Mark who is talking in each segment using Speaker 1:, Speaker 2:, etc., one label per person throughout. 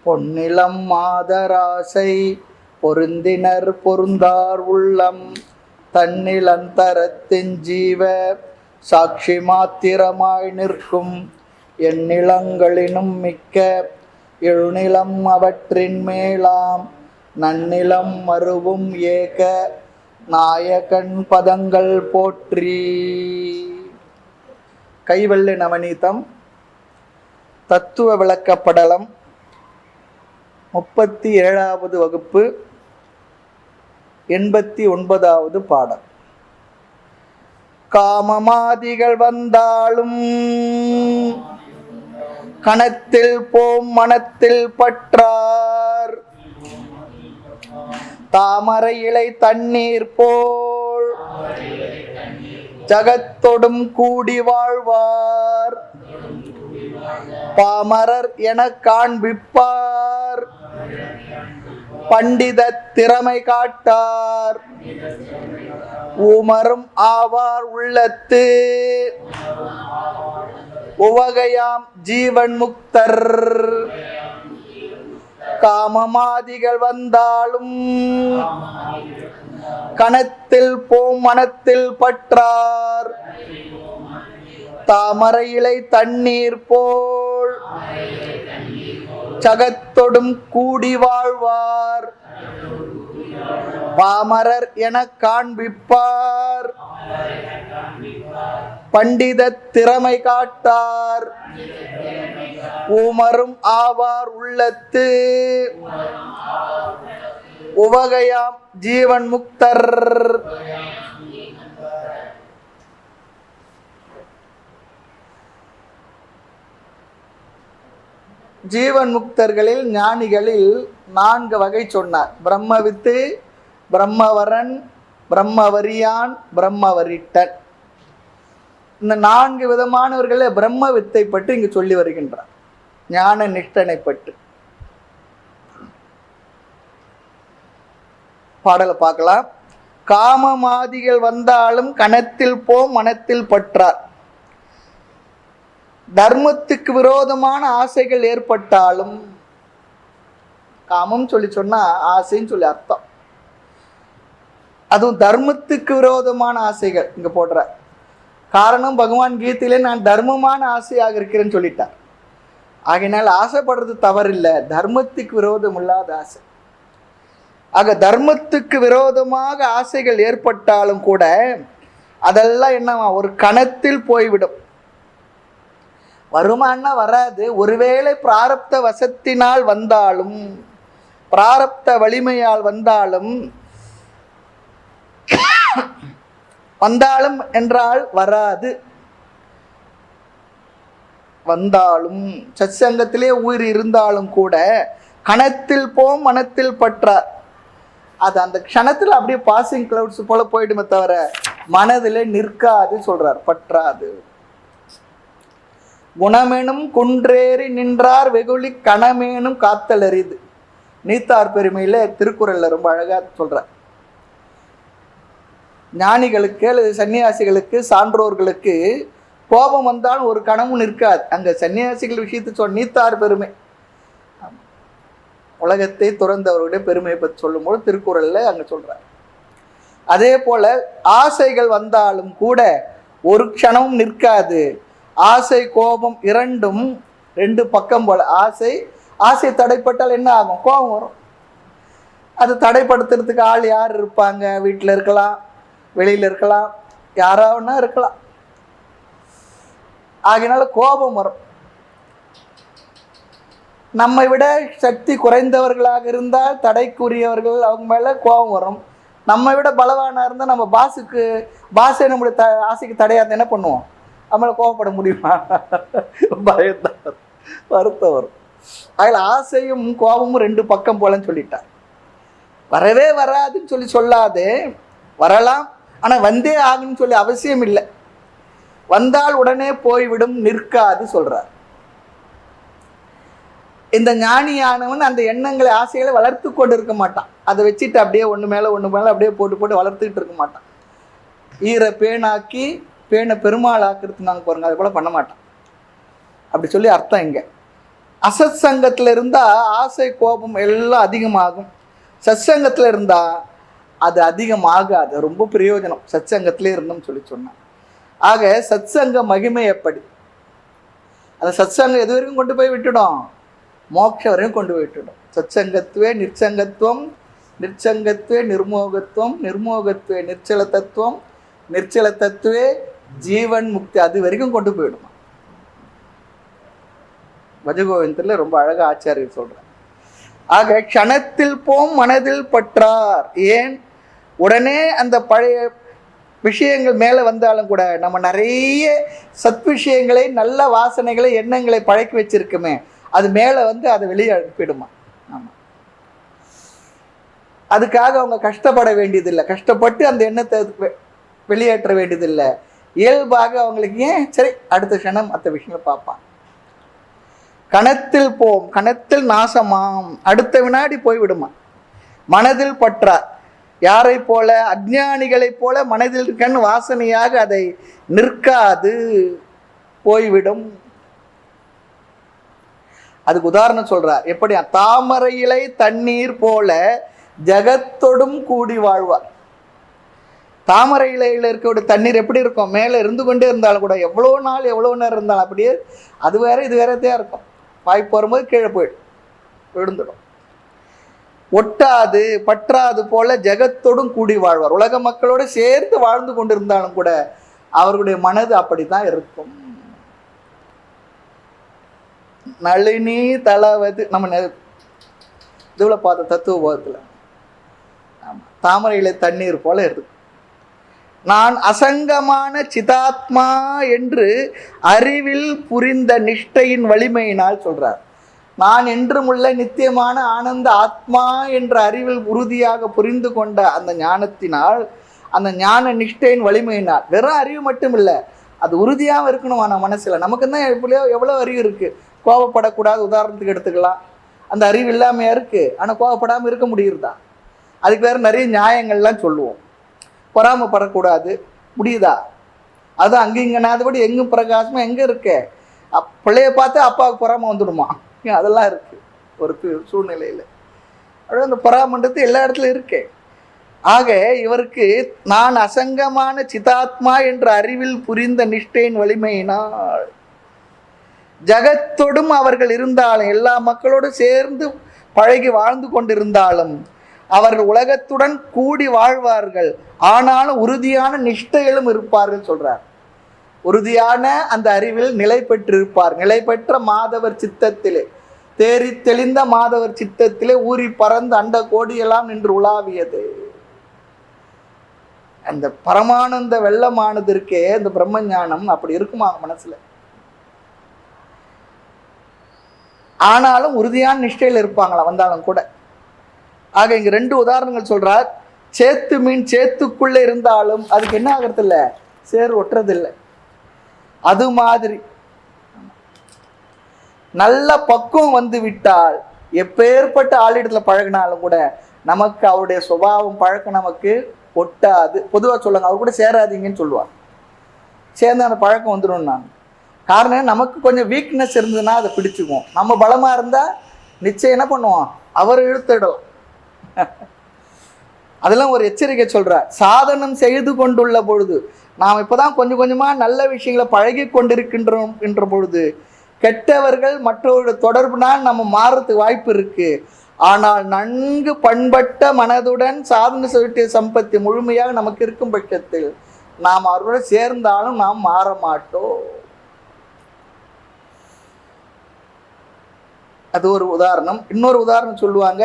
Speaker 1: பொன்னிலம் மாதராசை பொருந்தினர் பொருந்தார் உள்ளம் தன்னிலந்தரத்தின் ஜீவ சாட்சி மாத்திரமாய் நிற்கும் எந்நிலங்களினும் மிக்க எழுநிலம் அவற்றின் மேலாம் நன்னிலம் மருவும் ஏக நாயகன் பதங்கள் போற்றி. கைவல்ல நவநீதம் தத்துவ விளக்கப்படலம் 37வது வகுப்பு 89வது பாடம். காமமாதிகள் வந்தாலும் கணத்தில் போம் மனத்தில் பற்றார் தாமரை இலை தண்ணீர் போல் ஜகத்தொடும் கூடி வாழ்வார் பாமரர் என காண்பிப்பார் பண்டித திறமை காட்டார் ஊமரும் ஆவார் உள்ளத்து உவகையாம் ஜீவன் முக்தர். காமமாதிகள் வந்தாலும் கணத்தில் போம் மனத்தில் பற்றார் தாமரை இலை தண்ணீர் போல் ஜகத்தொடும் கூடி வாழ்வார் பாமரர் என காண்பிப்பார் பண்டித திறமை காட்டார் ஊமரும் ஆவார் உள்ளத்து உவகையாம் ஜீவன் முக்தர். ஜீவன் முக்தர்களில் ஞானிகளில் 4 வகை சொன்னார். பிரம்மவித்து, பிரம்மவரன், பிரம்மவரியான், பிரம்மவரிட்டன். இந்த 4 விதமானவர்களே பிரம்ம வித்தை பற்றி இங்கு சொல்லி வருகின்றார். ஞான நிஷ்டனை பற்றி பாடலை பார்க்கலாம். காமமாதிகள் வந்தாலும் கணத்தில் போம் மனத்தில் பற்றார். தர்மத்துக்கு விரோதமான ஆசைகள் ஏற்பட்டாலும், காமம் சொல்லி சொன்னா ஆசைன்னு சொல்லி அர்த்தம், அதுவும் தர்மத்துக்கு விரோதமான ஆசைகள் இங்க போடுற காரணம் பகவான் கீதையிலே நான் தர்மமான ஆசையாக இருக்கிறேன்னு சொல்லிட்டார். ஆகையினால் ஆசைப்படுறது தவறில்லை, தர்மத்துக்கு விரோதம் இல்லாத ஆசை. ஆக தர்மத்துக்கு விரோதமாக ஆசைகள் ஏற்பட்டாலும் கூட அதெல்லாம் என்னவா ஒரு கணத்தில் போய்விடும். வருமானா வராது. ஒருவேளை பிராரப்த வசத்தினால் வந்தாலும், பிராரப்த வலிமையால் வந்தாலும் என்றால் வராது. வந்தாலும் சத்சங்கத்திலே உயிர் இருந்தாலும் கூட கணத்தில் போம் மனத்தில் பற்றார். அது அந்த க்ஷணத்தில் அப்படியே பாசிங் கிளவுட்ஸ் போல போயிடுமே தவிர மனதிலே நிற்காது சொல்றார், பற்றாது. குணமெனும் குன்றேறி நின்றார் வெகுளி கணமேனும் காத்தல் அரிது. நீத்தார் பெருமையில திருக்குறள்ல ரொம்ப அழகா சொல்றார். ஞானிகளுக்கு அல்லது சன்னியாசிகளுக்கு சான்றோர்களுக்கு கோபம் வந்தாலும் ஒரு கணமும் நிற்காது. அங்க சன்னியாசிகள் விஷயத்தை நீத்தார் பெருமை, உலகத்தை துறந்தவர்களுடைய பெருமையை பற்றி சொல்லும்போது திருக்குறள்ல அங்க சொல்றார். அதே போல ஆசைகள் வந்தாலும் கூட ஒரு க்ஷணமும் நிற்காது. ஆசை கோபம் இரண்டும் 2 பக்கம் போல. ஆசை தடைப்பட்டால் என்ன ஆகும்? கோபம் வரும். அது தடைப்படுத்துறதுக்கு ஆள் யார் இருப்பாங்க? வீட்டில் இருக்கலாம், வெளியில் இருக்கலாம், யாராவதுனா இருக்கலாம். ஆகையினால கோபம் வரும். நம்மை விட சக்தி குறைந்தவர்களாக இருந்தால் தடைக்குரியவர்கள் அவங்க மேலே கோபம் வரும். நம்மை விட பலவானா இருந்தால் நம்ம பாஸை நம்முடைய ஆசைக்கு தடையாது என்ன பண்ணுவோம்? நம்மளை கோபப்பட முடியுமா? பயத்தான், வருத்தம் வரும். அதில் ஆசையும் கோபமும் 2 பக்கம் போலன்னு சொல்லிட்டார். வரவே வராதுன்னு சொல்லாது, வரலாம், ஆனால் வந்தே ஆகுன்னு சொல்லி அவசியம் இல்லை. வந்தால் உடனே போய்விடும், நிற்காது சொல்றார். இந்த ஞானியானவன் அந்த எண்ணங்களை ஆசைகளை வளர்த்து கொண்டு இருக்க மாட்டான். அதை வச்சுட்டு அப்படியே ஒன்று மேலே அப்படியே போட்டு வளர்த்துக்கிட்டு இருக்க மாட்டான். ஈர பேனாக்கி பேனை பெருமாள் ஆக்குறது நாங்கள் பாருங்க, அது போல பண்ண மாட்டான். அப்படி சொல்லி அர்த்தம் இங்கே. அசத் சங்கத்தில் இருந்தால் ஆசை கோபம் எல்லாம் அதிகமாகும். சத்சங்கத்தில் இருந்தால் அது அதிகமாகாது. ரொம்ப பிரயோஜனம் சத்சங்கத்திலே இருந்தோம்னு சொன்னான். ஆக சத்சங்க மகிமை எப்படி? அந்த சத்சங்கம் எது வரைக்கும் கொண்டு போய் விட்டுடும்? மோட்சம் வரையும் கொண்டு போய் விட்டுடும். சத்சங்கத்துவே நிர்சங்கத்துவம், நிர்சங்கத்துவே நிர்மோகத்துவம், நிர்மோகத்துவே நிர்ச்சல தத்துவம், நிர்ச்சல தத்துவே ஜீவன் முக்தி, அது வரைக்கும் கொண்டு போயிடுமா. பஜகோவிந்தத்தில் ரொம்ப அழகா ஆச்சாரியர் சொல்றார். ஆக க்ஷணத்தில் போம் மனதில் பற்றார். ஏன்? உடனே அந்த பழைய விஷயங்கள் மேலே வந்தாலும் கூட நம்ம நிறைய சத் விஷயங்களை, நல்ல வாசனைகளை, எண்ணங்களை பழக்கி வச்சிருக்குமே, அது மேலே வந்து அதை வெளியே அனுப்பிடுமா. ஆமாம், அதுக்காக அவங்க கஷ்டப்பட வேண்டியதில்லை, கஷ்டப்பட்டு அந்த எண்ணத்தை வெளியேற்ற வேண்டியதில்லை. இயல்பாக அவங்களுக்கு ஏன் சரி அடுத்த க்ஷணம் மற்ற விஷயங்களை பார்ப்பான். கணத்தில் போம், கணத்தில் நாசமாம், அடுத்த வினாடி போய்விடுமா. மனதில் பற்றார். யாரை போல? அஞ்ஞானிகளைப் போல மனதில் கண் வாசனையாக அதை நிற்காது, போய்விடும். அதுக்கு உதாரணம் சொல்றார். எப்படி? தாமரை இலை தண்ணீர் போல ஜகத்தொடும் கூடி வாழ்வார். தாமரை இலையில் இருக்கக்கூடிய தண்ணீர் எப்படி இருக்கும்? மேலே இருந்து கொண்டே இருந்தாலும் கூட எவ்வளோ நாள் எவ்வளோ நேரம் இருந்தாலும் அப்படியே அது வேற இது வேறத்தையாக இருக்கும். வாய்ப்பு வரும்போது கீழே போயிடும், விழுந்துடும். ஒட்டாது பற்றாது போல ஜெகத்தோடும் கூடி வாழ்வார். உலக மக்களோடு சேர்ந்து வாழ்ந்து கொண்டிருந்தாலும் கூட அவர்களுடைய மனது அப்படித்தான் இருக்கும். நளினி தளவது நம்ம இதுல பார்த்த தத்துவ போதத்தில் தாமரையில தண்ணீர் போல இருக்கு. நான் அசங்கமான சிதாத்மா என்று அறிவில் புரிந்த நிஷ்டையின் வலிமையினால் சொல்றார். நான் என்றும் உள்ள நித்தியமான ஆனந்த ஆத்மா என்ற அறிவில் உறுதியாக புரிந்து கொண்ட அந்த ஞானத்தினால், அந்த ஞான நிஷ்டையின் வலிமையினால், வெறும் அறிவு மட்டும் இல்லை, அது உறுதியாக இருக்கணும். ஆனால் மனசில் நமக்கு தான் எவ்வளோ அறிவு இருக்குது. கோபப்படக்கூடாது உதாரணத்துக்கு எடுத்துக்கலாம். அந்த அறிவு இல்லாமையா இருக்குது, ஆனால் கோபப்படாமல் இருக்க முடியுறதா? அதுக்கு வேறு நிறைய நியாயங்கள்லாம் சொல்லுவோம். பொறாமப்படக்கூடாது, முடியுதா? அதுதான் அங்கே இங்கேனாதபடி எங்கும் பிரகாசமாக எங்கே இருக்க. பிள்ளைய பார்த்து அப்பாவுக்கு பொறாம வந்துடுமா? அதெல்லாம் இருக்குது ஒரு சூழ்நிலையில். அப்படியே அந்த பொறாமன்றது எல்லா இடத்துலையும் இருக்கு. ஆக இவருக்கு நான் அசங்கமான சிதாத்மா என்ற அறிவில் புரிந்த நிஷ்டையின் வலிமையினால் ஜகத்தோடும் அவர்கள் இருந்தாலும், எல்லா மக்களோடு சேர்ந்து பழகி வாழ்ந்து கொண்டிருந்தாலும் அவர்கள் உலகத்துடன் கூடி வாழ்வார்கள். ஆனாலும் உறுதியான நிஷ்டையிலும் இருப்பார்கள் சொல்றார். உறுதியான அந்த அறிவில் நிலை பெற்றிருப்பார். நிலை பெற்ற மாதவர் சித்தத்திலே, தேறி தெளிந்த மாதவர் சித்தத்திலே ஊறி பறந்து அண்ட கோடியெல்லாம் நின்று உலாவியது. அந்த பரமானந்த வெள்ளமானது இருக்கே, இந்த பிரம்ம ஞானம் அப்படி இருக்குமா மனசுல. ஆனாலும் உறுதியான நிஷ்டையில் இருப்பாங்களா வந்தாலும் கூட. ஆக இங்க 2 உதாரணங்கள் சொல்றார். சேத்து மீன் சேத்துக்குள்ள இருந்தாலும் அதுக்கு என்ன ஆகிறது இல்லை, சேறு ஒட்டுறதில்லை. அது மாதிரி நல்ல பக்குவம் வந்து விட்டால் எப்பேற்பட்ட ஆளிடத்துல பழகினாலும் கூட நமக்கு அவருடைய சுபாவம் பழக்கம் நமக்கு ஒட்டாது. பொதுவாக சொல்லுவாங்க, அவர் கூட சேராதீங்கன்னு சொல்லுவாங்க. சேர்ந்து அந்த பழக்கம் வந்துடும். நான் காரணம் நமக்கு கொஞ்சம் வீக்னஸ் இருந்ததுன்னா அதை பிடிச்சிக்குவோம். நம்ம பலமா இருந்தா நிச்சயம் என்ன பண்ணுவோம், அவர் இழுத்துடலாம். அதெல்லாம் ஒரு எச்சரிக்கை சொல்றார். சாதனம் செய்து கொண்டுள்ள பொழுது, நாம் இப்பதான் கொஞ்சம் கொஞ்சமா நல்ல விஷயங்களை பழகி கொண்டிருக்கின்றோம் என்ற பொழுது கெட்டவர்கள் மற்றவருடைய தொடர்புனால் நம்ம மாறத்துக்கு வாய்ப்பு இருக்கு. ஆனால் நன்கு பண்பட்ட மனதுடன் சாதனை செய்ய சம்பத்தி முழுமையாக நமக்கு இருக்கும் பட்சத்தில் நாம் அவர்களோட சேர்ந்தாலும் நாம் மாற மாட்டோம். அது ஒரு உதாரணம். இன்னொரு உதாரணம் சொல்லுவாங்க.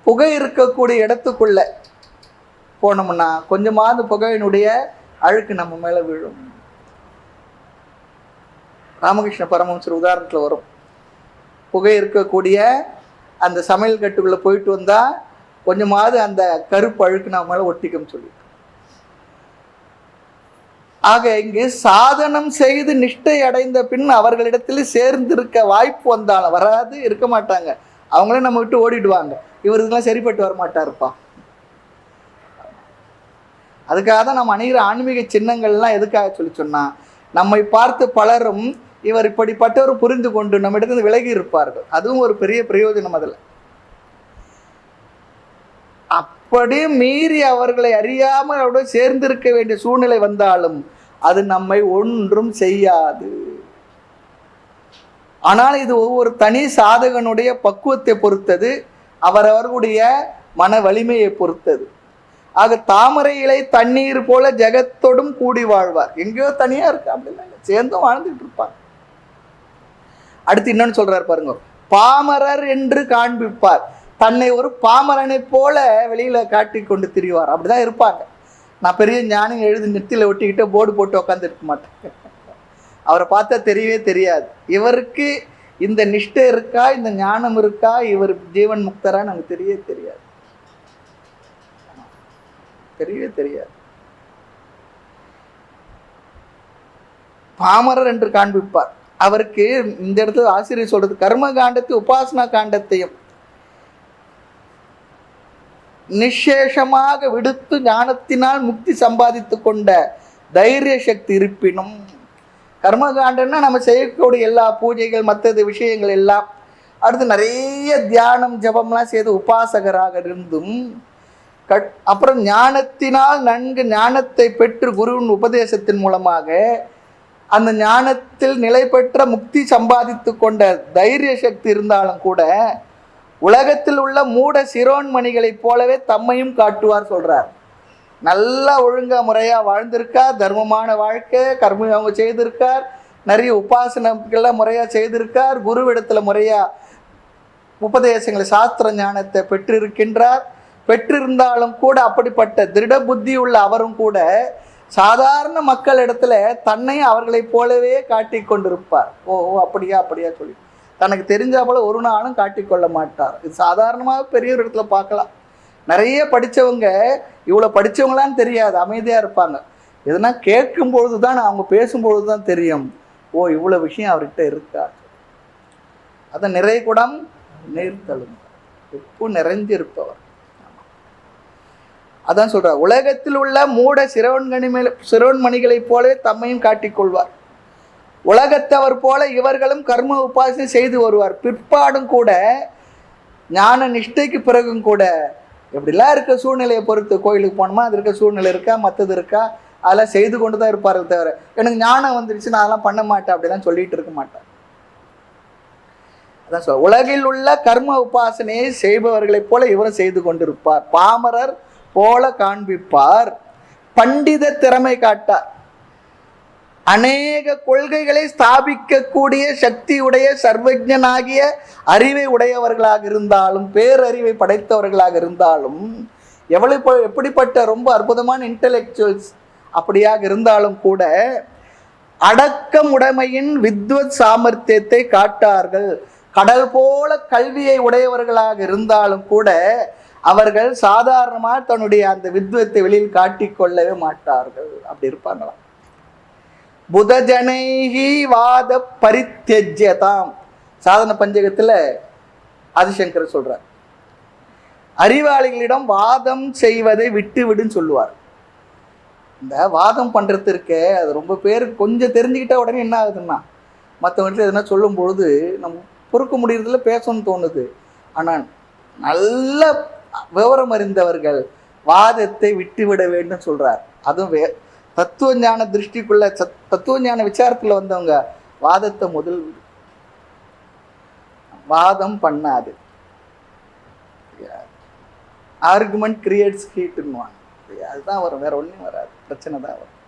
Speaker 1: புகை இருக்கக்கூடிய இடத்துக்குள்ள போனோம்னா கொஞ்சமாவது புகையினுடைய அழுக்கு நம்ம மேல விழும். ராமகிருஷ்ண பரமஹம்சர் உதாரணத்தில் வரும். புகை இருக்கக்கூடிய அந்த சமையல் கட்டுக்குள்ள போயிட்டு வந்தா கொஞ்சமாவது அந்த கருப்பு அழுக்கு நம்ம மேல ஒட்டிக்கும் சொல்லி. ஆக இங்கு சாதனம் செய்து நிஷ்டை அடைந்த பின் அவர்களிடத்தில் சேர்ந்திருக்க வாய்ப்பு வந்தாலும் வராது, இருக்க மாட்டாங்க. அவங்களே நம்ம விட்டு ஓடிடுவாங்க. இவருக்கெல்லாம் சரிப்பட்டு வரமாட்டாருப்பா. அதுக்காக தான் நம்ம அணிகிற ஆன்மீக சின்னங்கள்லாம் எதுக்காக சொல்லி சொன்னா, நம்மை பார்த்து பலரும் இவர் இப்படிப்பட்டவர் புரிந்து கொண்டு நம்மிடத்திலிருந்து விலகி இருப்பார்கள். அதுவும் ஒரு பெரிய பிரயோஜனம். அதில் அப்படி மீறி அவர்களை அறியாமல் அவரோடு சேர்ந்திருக்க வேண்டிய சூழ்நிலை வந்தாலும் அது நம்மை ஒன்றும் செய்யாது. ஆனால் இது ஒவ்வொரு தனி சாதகனுடைய பக்குவத்தை பொறுத்தது, அவரவர்களுடைய மன வலிமையை பொறுத்தது. ஆக தாமரை இலை தண்ணீர் போல ஜெகத்தோடும் கூடி வாழ்வார். எங்கேயோ தனியா இருக்கு அப்படின்னா சேர்ந்தும் வாழ்ந்துட்டு இருப்பாங்க. அடுத்து இன்னொன்னு சொல்றாரு பாருங்க, பாமரர் என்று காண்பிப்பார். தன்னை ஒரு பாமரனை போல வெளியில காட்டி கொண்டு திரிவார். அப்படிதான் இருப்பாங்க. நான் பெரிய ஞானி எழுதி நெத்தியில ஒட்டிக்கிட்டு போர்டு போட்டு உட்காந்து இருக்க மாட்டேன். அவரை பார்த்தா தெரியவே தெரியாது இவருக்கு இந்த நிஷ்டை இருக்கா, இந்த ஞானம் இருக்கா, இவர் ஜீவன் முக்தரா நமக்கு தெரியவே தெரியாது. பாமரர் என்று காண்பிப்பார். அவருக்கு இந்த இடத்துல ஆசிரியர் சொல்றது கர்ம காண்டத்தை உபாசனா காண்டத்தையும் நிசேஷமாக விடுத்து ஞானத்தினால் முக்தி சம்பாதித்து கொண்ட தைரிய சக்தி இருப்பினும், கர்மகாண்டம்னா நம்ம செய்யக்கூடிய எல்லா பூஜைகள் மற்றது விஷயங்கள் எல்லாம், அடுத்து நிறைய தியானம் ஜபம்லாம் செய்து உபாசகராக இருந்தும் அப்புறம் ஞானத்தினால் நன்கு ஞானத்தை பெற்று குருவின் உபதேசத்தின் மூலமாக அந்த ஞானத்தில் நிலை பெற்ற முக்தி சம்பாதித்து கொண்ட தைரிய சக்தி இருந்தாலும் கூட உலகத்தில் உள்ள மூட சிரோன்மணிகளைப் போலவே தம்மையும் காட்டுவார் சொல்றார். நல்லா ஒழுங்கா முறையா வாழ்ந்திருக்கார், தர்மமான வாழ்க்கை கர்மம் அவங்க செய்திருக்கார், நிறைய உபாசனைகள்லாம் முறையா செய்திருக்கார், குருவிடத்துல முறையா உபதேசங்களை சாஸ்திர ஞானத்தை பெற்றிருக்கின்றார். பெற்றிருந்தாலும் கூட அப்படிப்பட்ட திருட புத்தி உள்ள அவரும் கூட சாதாரண மக்கள் இடத்துல தன்னையும் அவர்களைப் போலவே காட்டி கொண்டிருப்பார். ஓ அப்படியா அப்படியா சொல்லி தனக்கு தெரிஞ்சா போல ஒரு நாளும் காட்டிக்கொள்ள மாட்டார். இது சாதாரணமாக பெரிய ஒரு இடத்துல பார்க்கலாம். நிறைய படித்தவங்க இவ்வளோ படித்தவங்களான்னு தெரியாது, அமைதியாக இருப்பாங்க. எதுனா கேட்கும்பொழுது தான், அவங்க பேசும்பொழுது தான் தெரியும், ஓ இவ்வளோ விஷயம் அவர்கிட்ட இருக்கா. அதான் நிறை குடம் நீர்த்தலும், உப்பு நிறைஞ்சிருப்பவர். அதான் சொல்றார், உலகத்தில் உள்ள மூட சிரோன்மணிகளைப் போலவே தம்மையும் காட்டிக்கொள்வார். உலகத்தவர் போல இவர்களும் கர்ம உபாசனை செய்து வருவார். பிற்பாடும் கூட ஞான நிஷ்டைக்கு பிறகும் கூட எப்படிலாம் இருக்க சூழ்நிலையை பொறுத்து, கோயிலுக்கு போனோமா அது இருக்க சூழ்நிலை இருக்கா, மற்றது இருக்கா, அதெல்லாம் செய்து கொண்டு தான் இருப்பார்கள். தவிர எனக்கு ஞானம் வந்துருச்சு நான் அதெல்லாம் பண்ண மாட்டேன் அப்படிலாம் சொல்லிட்டு இருக்க மாட்டேன். அதான் சொல்ல, உலகில் உள்ள கர்ம உபாசனையை செய்பவர்களைப் போல இவரும் செய்து கொண்டிருப்பார். பாமரர் போல காண்பிப்பார். பண்டித திறமை காட்டார். அநேக கொள்கைகளை ஸ்தாபிக்கக்கூடிய சக்தியுடைய சர்வஜனாகிய அறிவை உடையவர்களாக இருந்தாலும், பேரறிவை படைத்தவர்களாக இருந்தாலும், எப்படிப்பட்ட ரொம்ப அற்புதமான இன்டெலெக்சுவல்ஸ் அப்படியாக இருந்தாலும் கூட அடக்கம் உடைமையின் வித்வத் சாமர்த்தியத்தை காட்டார்கள். கடல் போல கல்வியை உடையவர்களாக இருந்தாலும் கூட அவர்கள் சாதாரணமாக தன்னுடைய அந்த வித்வத்தை வெளியில் காட்டிக்கொள்ளவே மாட்டார்கள். அப்படி இருப்பாங்களாம். புதஜனைஹி வாத பரித்யஜ்யதாம், சாதன பஞ்சகத்தில் ஆதிசங்கர் சொல்றார், அறிவாளிகளிடம் வாதம் செய்வதை விட்டு விடுன்னு சொல்லுவார். இந்த வாதம் பண்றதுக்கு அது ரொம்ப பேருக்கு கொஞ்சம் தெரிஞ்சுக்கிட்டா உடனே என்ன ஆகுதுன்னா, மற்றவங்கள்ட்ட எதுனா சொல்லும் பொழுது நம்ம பொறுக்க முடியறதுல பேசணும்னு தோணுது. ஆனால் நல்ல விவரம் அறிந்தவர்கள் வாதத்தை விட்டுவிட வேண்டும் சொல்றார். அதுவும் தத்துவ ஞான திருஷ்டிக்குள்ள தத்துவ ஞான விசாரத்துல வந்தவங்க வாதத்தை முதல் வாதம் பண்ணாது. ஆர்குமெண்ட் கிரியேட்ஸ் ஹீட்னுவாங்க. அதுதான் வரும், வேற ஒன்றும் வராது, பிரச்சனை தான் வரும்.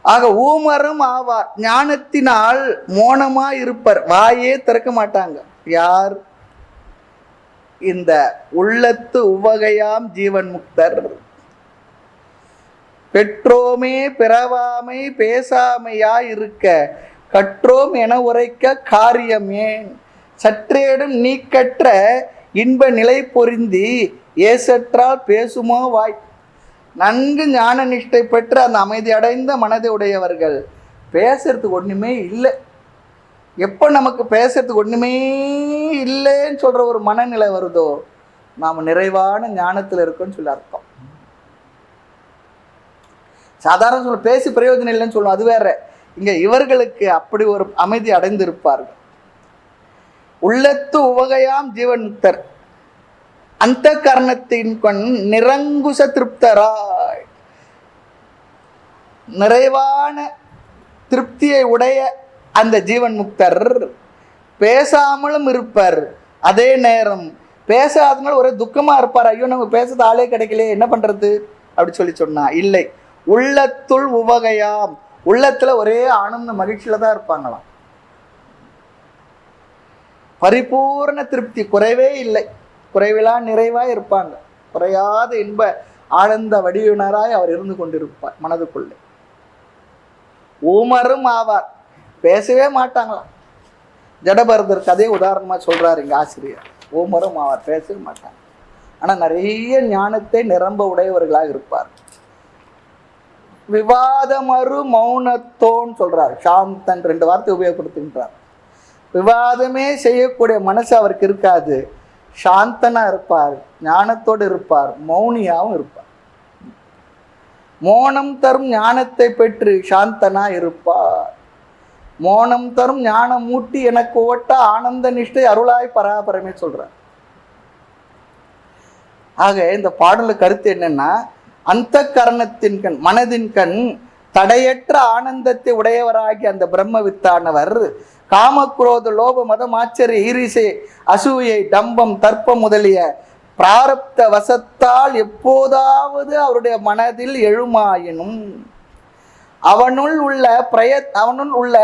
Speaker 1: ஆக ஊமரும் ஆவார், ஞானத்தினால் மோனமா இருப்பர், வாயே திறக்க மாட்டாங்க. யார்? இந்த உள்ளத்து உவகையாம் ஜீவன் முக்தர். பெற்றோமே பிறவாமை பேசாமையா இருக்க கற்றோம் என உரைக்க காரியம் ஏன், சற்றேடும் நீக்கற்ற இன்ப நிலை பொருந்தி ஏசற்றால் பேசுமோ வாய். நன்கு ஞான நிஷ்டை பெற்று அந்த அமைதி அடைந்த மனதை உடையவர்கள் பேசுறதுக்கு ஒண்ணுமே இல்லை. எப்போ நமக்கு பேசுறதுக்கு ஒண்ணுமே இல்லைன்னு சொல்ற ஒரு மனநிலை வருதோ நாம் நிறைவான ஞானத்தில் இருக்கோன்னு சொல்லி அர்த்தம். சாதாரண சொல்ல பேசி பிரயோஜனம் இல்லைன்னு சொல்லுவோம், அது வேற. இங்க இவர்களுக்கு அப்படி ஒரு அமைதி அடைந்திருப்பார்கள். உள்ளத்து உவகையாம் ஜீவன் முக்தர், அந்த கரணத்தின் கொண் நிரங்குச திருப்தராய், நிறைவான திருப்தியை உடைய அந்த ஜீவன் முக்தர் பேசாமலும் இருப்பார். அதே நேரம் பேசாதனால ஒரே துக்கமா இருப்பார். ஐயோ நம்ம பேசுறது ஆளே கிடைக்கலையே, என்ன பண்றது அப்படி சொன்னா இல்லை. உள்ளத்துள் உவகையாம், உள்ளத்துல ஒரே ஆனந்த மகிழ்ச்சியில தான் இருப்பாங்களாம். பரிபூர்ண திருப்தி, குறைவே இல்லை, குறைவிலா நிறைவாய் இருப்பாங்க. குறையாத இன்ப ஆனந்த வடிவினராய் அவர் இருந்து கொண்டிருப்பார் மனதுக்குள்ளே. ஊமரும் ஆவார், பேசவே மாட்டாங்களாம். ஜடபரதர் கதையை உதாரணமா சொல்றாரு இங்க ஆசிரியர். ஊமரும் ஆவார், பேசவே மாட்டாங்க. ஆனா நிறைய ஞானத்தை நிரம்ப உடையவர்களாக இருப்பார். விவாதமறு மௌனத்தோன்னு சொல்றார். சாந்தன் 2 வார்த்தை உபயோகப்படுத்துகின்றார். விவாதமே செய்யக்கூடிய மனசு அவருக்கு இருக்காது. சாந்தனா இருப்பார், ஞானத்தோடு இருப்பார், மௌனியாவும் இருப்பார். மோனம் தரும் ஞானத்தை பெற்று சாந்தனா இருப்பார். மோனம் தரும் ஞானம் மூட்டி எனக்கு ஓட்ட ஆனந்த நிஷ்டை அருளாய் பராபரமே சொல்றார். ஆக இந்த பாடல கருத்து என்னன்னா, அந்த கரணத்தின் கண், மனதின் கண் தடையற்ற ஆனந்தத்தை உடையவராகி அந்த பிரம்மவித்தானவர் காமக்ரோத லோப மதம் ஆச்சரிய ஈரிசை அசூயை டம்பம் தர்ப்பம் முதலிய பிராரப்த வசத்தால் எப்போதாவது அவருடைய மனதில் எழுமாயினும் அவனுள் உள்ள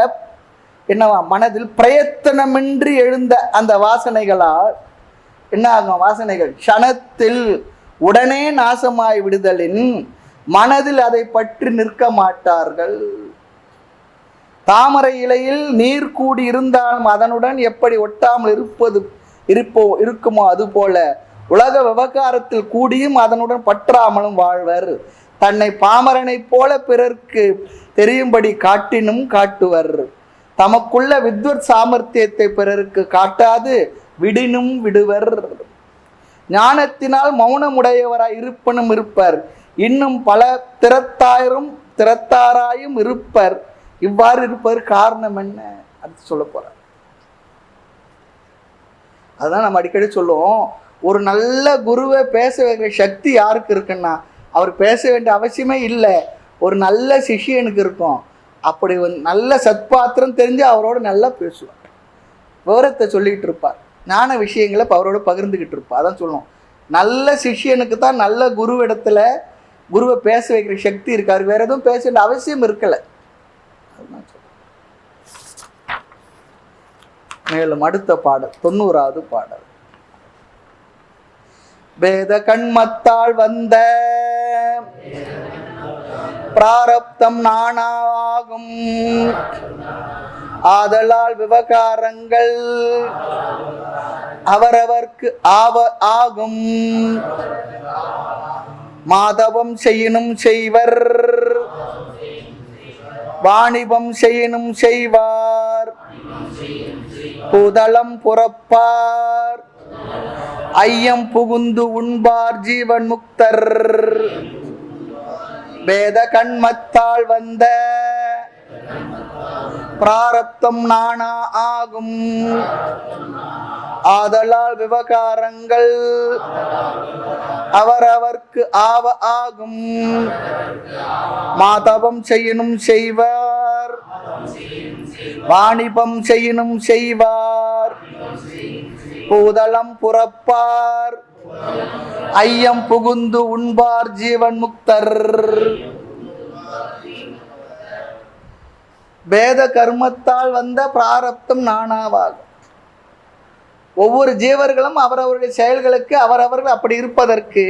Speaker 1: என்னவா மனதில் பிரயத்தனமின்றி எழுந்த அந்த வாசனைகளால் என்ன ஆகும்? வாசனைகள் க்ஷணத்தில் உடனே நாசமாய் விடுதலின் மனதில் அதை பற்றி நிற்க மாட்டார்கள். தாமரை இலையில் நீர் கூடி இருந்தாலும் அதனுடன் எப்படி ஒட்டாமல் இருக்குமோ அதுபோல உலக விவகாரத்தில் கூடியும் அதனுடன் பற்றாமலும் வாழ்வர். தன்னை பாமரனை போல பிறர்க்கு தெரியும்படி காட்டினும் காட்டுவர். தமக்குள்ள வித்வத் சாமர்த்தியத்தை பிறருக்கு காட்டாது விடினும் விடுவர். ஞானத்தினால் மௌனமுடையவராய் இருப்பனும் இருப்பர். இன்னும் பல திறத்தாராயும் இருப்பர். இவ்வாறு இருப்பது காரணம் என்ன? அது சொல்ல போறார். அதுதான் நம்ம அடிக்கடி சொல்லுவோம், ஒரு நல்ல குருவை பேச வைக்கிற சக்தி யாருக்கு இருக்குன்னா, அவர் பேச வேண்டிய அவசியமே இல்லை, ஒரு நல்ல சிஷியனுக்கு இருக்கும். அப்படி ஒரு நல்ல சத்பாத்திரம் தெரிஞ்சு அவரோட நல்லா பேசுவார், விவரத்தை சொல்லிக்கிட்டு இருப்பார், ஞான விஷயங்களை அவரோட பகிர்ந்துக்கிட்டு இருப்பார். அதான் சொல்லுவோம், நல்ல சிஷியனுக்கு தான் நல்ல குருவிடத்துல குருவை பேச வைக்கிற சக்தி இருக்காரு, வேற எதுவும் பேச வேண்டிய அவசியம் இருக்கலை. மேலும் அடுத்த பாடல் 90வது பாடல். வேத கண்மத்தால் வந்த பிராரப்தம் நானாகும், ஆதலால் விவகாரங்கள் அவரவர்க்கு ஆகும். மாதவம் செய்யினும் செய்வர், வாணிபம் செய்யினும் செய்வார். புதளம் புறப்பார், ஐயம் புகுந்து உண்பார் ஜீவன் முக்தர். வேத கண்மத்தால் வந்த பிராரப்தம் நானா ஆகும், ஆதலால் விவகாரங்கள் அவரவர்க்கு ஆகும். மாதவம் செய்யினும் செய்வார், வாணிபம் செய்யினும் செய்வார். பூதளம் புறப்பார், ஐயம் புகுந்து உண்பார் ஜீவன் முக்தர். வேத கர்மத்தால் வந்த பிராரப்தம் நானாவாகும். ஒவ்வொரு ஜீவர்களும் அவரவருடைய செயல்களுக்கு அவரவர்கள் அப்படி இருப்பதற்கு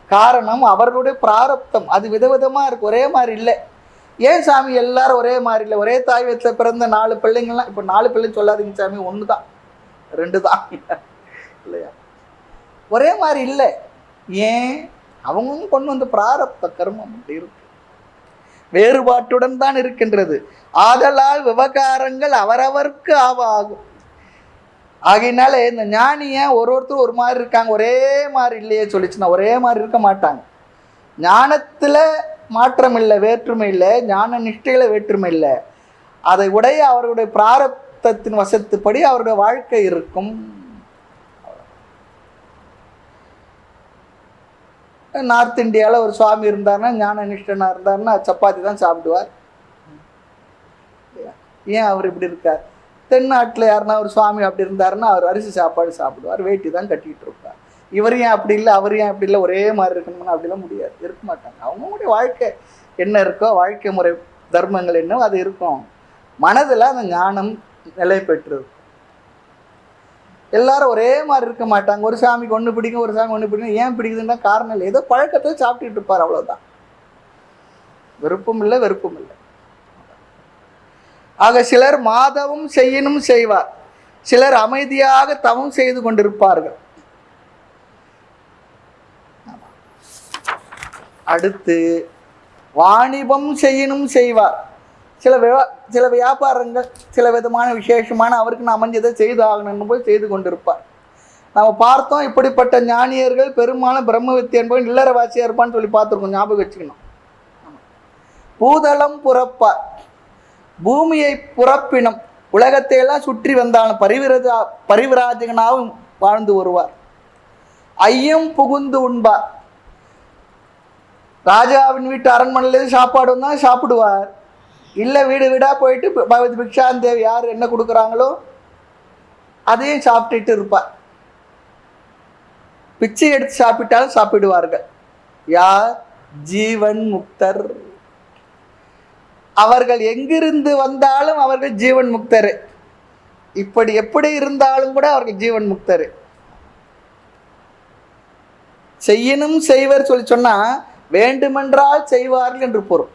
Speaker 1: காரணம் அவர்களுடைய பிராரப்தம். அது விதவிதமா இருக்கு, ஒரே மாதிரி இல்லை. ஏன் சாமி எல்லாரும் ஒரே மாதிரி இல்லை? ஒரே தாய் வீட்டில் பிறந்த 4 பிள்ளைங்கள்லாம், இப்போ 4 பிள்ளைன்னு சொல்லாதீங்க சாமி, 1 தான் 2 தான் இல்லையா? ஒரே மாதிரி இல்லை. ஏன்? அவங்க கொண்டு வந்த பிராரப்த கர்மம் அப்படி இருக்கு, வேறுபாட்டுடன் தான் இருக்கின்றது. ஆதலால் விவகாரங்கள் அவரவர்க்கு ஆகும். ஆகையினால இந்த ஞானிய ஒருத்தர் ஒரு மாதிரி இருக்காங்க, ஒரே மாதிரி இல்லையே சொல்லிச்சுன்னா ஒரே மாதிரி இருக்க மாட்டாங்க. ஞானத்துல மாற்றம் இல்லை, வேற்றுமை இல்லை. ஞான நிஷ்டையில வேற்றுமை இல்லை. அதை உடைய அவர்களுடைய பிராரப்தத்தின் வசத்துப்படி அவருடைய வாழ்க்கை இருக்கும். நார்த் இந்தியாவில் ஒரு சுவாமி இருந்தார்னா, ஞான நிஷ்டனா இருந்தார்னா சப்பாத்தி தான் சாப்பிடுவார். ஏன் அவர் இப்படி இருக்கார்? தென்னாட்டில் யாருன்னா ஒரு சுவாமி அப்படி இருந்தாருன்னா அவர் அரிசி சாப்பாடு சாப்பிடுவார், வேட்டி தான் கட்டிக்கிட்டு இருப்பார். இவர் ஏன் அப்படி இல்லை, அவர் ஏன் அப்படி இல்லை, ஒரே மாதிரி இருக்கணும்னு அப்படிலாம் முடியாது, இருக்க மாட்டாங்க. அவங்களுடைய வாழ்க்கை என்ன இருக்கோ, வாழ்க்கை முறை தர்மங்கள் என்னவோ அது இருக்கும். மனதில் அந்த ஞானம் நிலை பெற்றது. எல்லாரும் ஒரே மாதிரி இருக்க மாட்டாங்க. ஒரு சாமிக்கு ஒன்று பிடிக்கும், ஒரு சாமி ஒன்று பிடிக்கும். ஏன் பிடிக்குதுன்னா காரணம் இல்லை, ஏதோ பழக்கத்தை சாப்பிட்டுட்டு இருப்பார், அவ்வளோதான். விருப்பம் இல்லை, வெறுப்பும் இல்லை. ஆக சிலர் மாதவம் செய்யணும் செய்வார், சிலர் அமைதியாக தவம் செய்து கொண்டிருப்பார்கள். அடுத்து வாணிபம் செய்யணும் செய்வார். சில வியாபாரங்கள், சில விதமான விசேஷமான அவருக்கு அமைஞ்சதை செய்து ஆகணும் போய் செய்து கொண்டிருப்பார். நம்ம பார்த்தோம், இப்படிப்பட்ட ஞானியர்கள் பெரும்பாலும் பிரம்ம வித்தை என்பவன் இல்லறவாசியாக இருப்பான்னு சொல்லி பார்த்துருக்கோம், ஞாபகம் வச்சுக்கணும். பூதளம் புறப்பார், பூமியை புறப்பினம், உலகத்தை எல்லாம் சுற்றி வந்தாலும் பரிவிராஜகனாகவும் வாழ்ந்து வருவார். ஐயம் புகுந்து உண்பார், ராஜாவின் வீட்டு அரண்மனையிலேருந்து சாப்பாடு வந்தால் சாப்பிடுவார். இல்லை வீடு வீடாக போயிட்டு பகவதி பிக்ஷாந்தேவி யார் என்ன கொடுக்குறாங்களோ அதையும் சாப்பிட்டுட்டு இருப்பார். பிச்சை எடுத்து சாப்பிட்டாலும் சாப்பிடுவார்கள். யார்? ஜீவன் முக்தர். அவர்கள் எங்கிருந்து வந்தாலும் அவர்கள் ஜீவன் முக்தர். இப்படி எப்படி இருந்தாலும் கூட அவர்கள் ஜீவன் முக்தர். செய்யணும் செய்வர் சொல்லி சொன்னா வேண்டுமென்றால் செய்வார்கள் என்று பொருள்.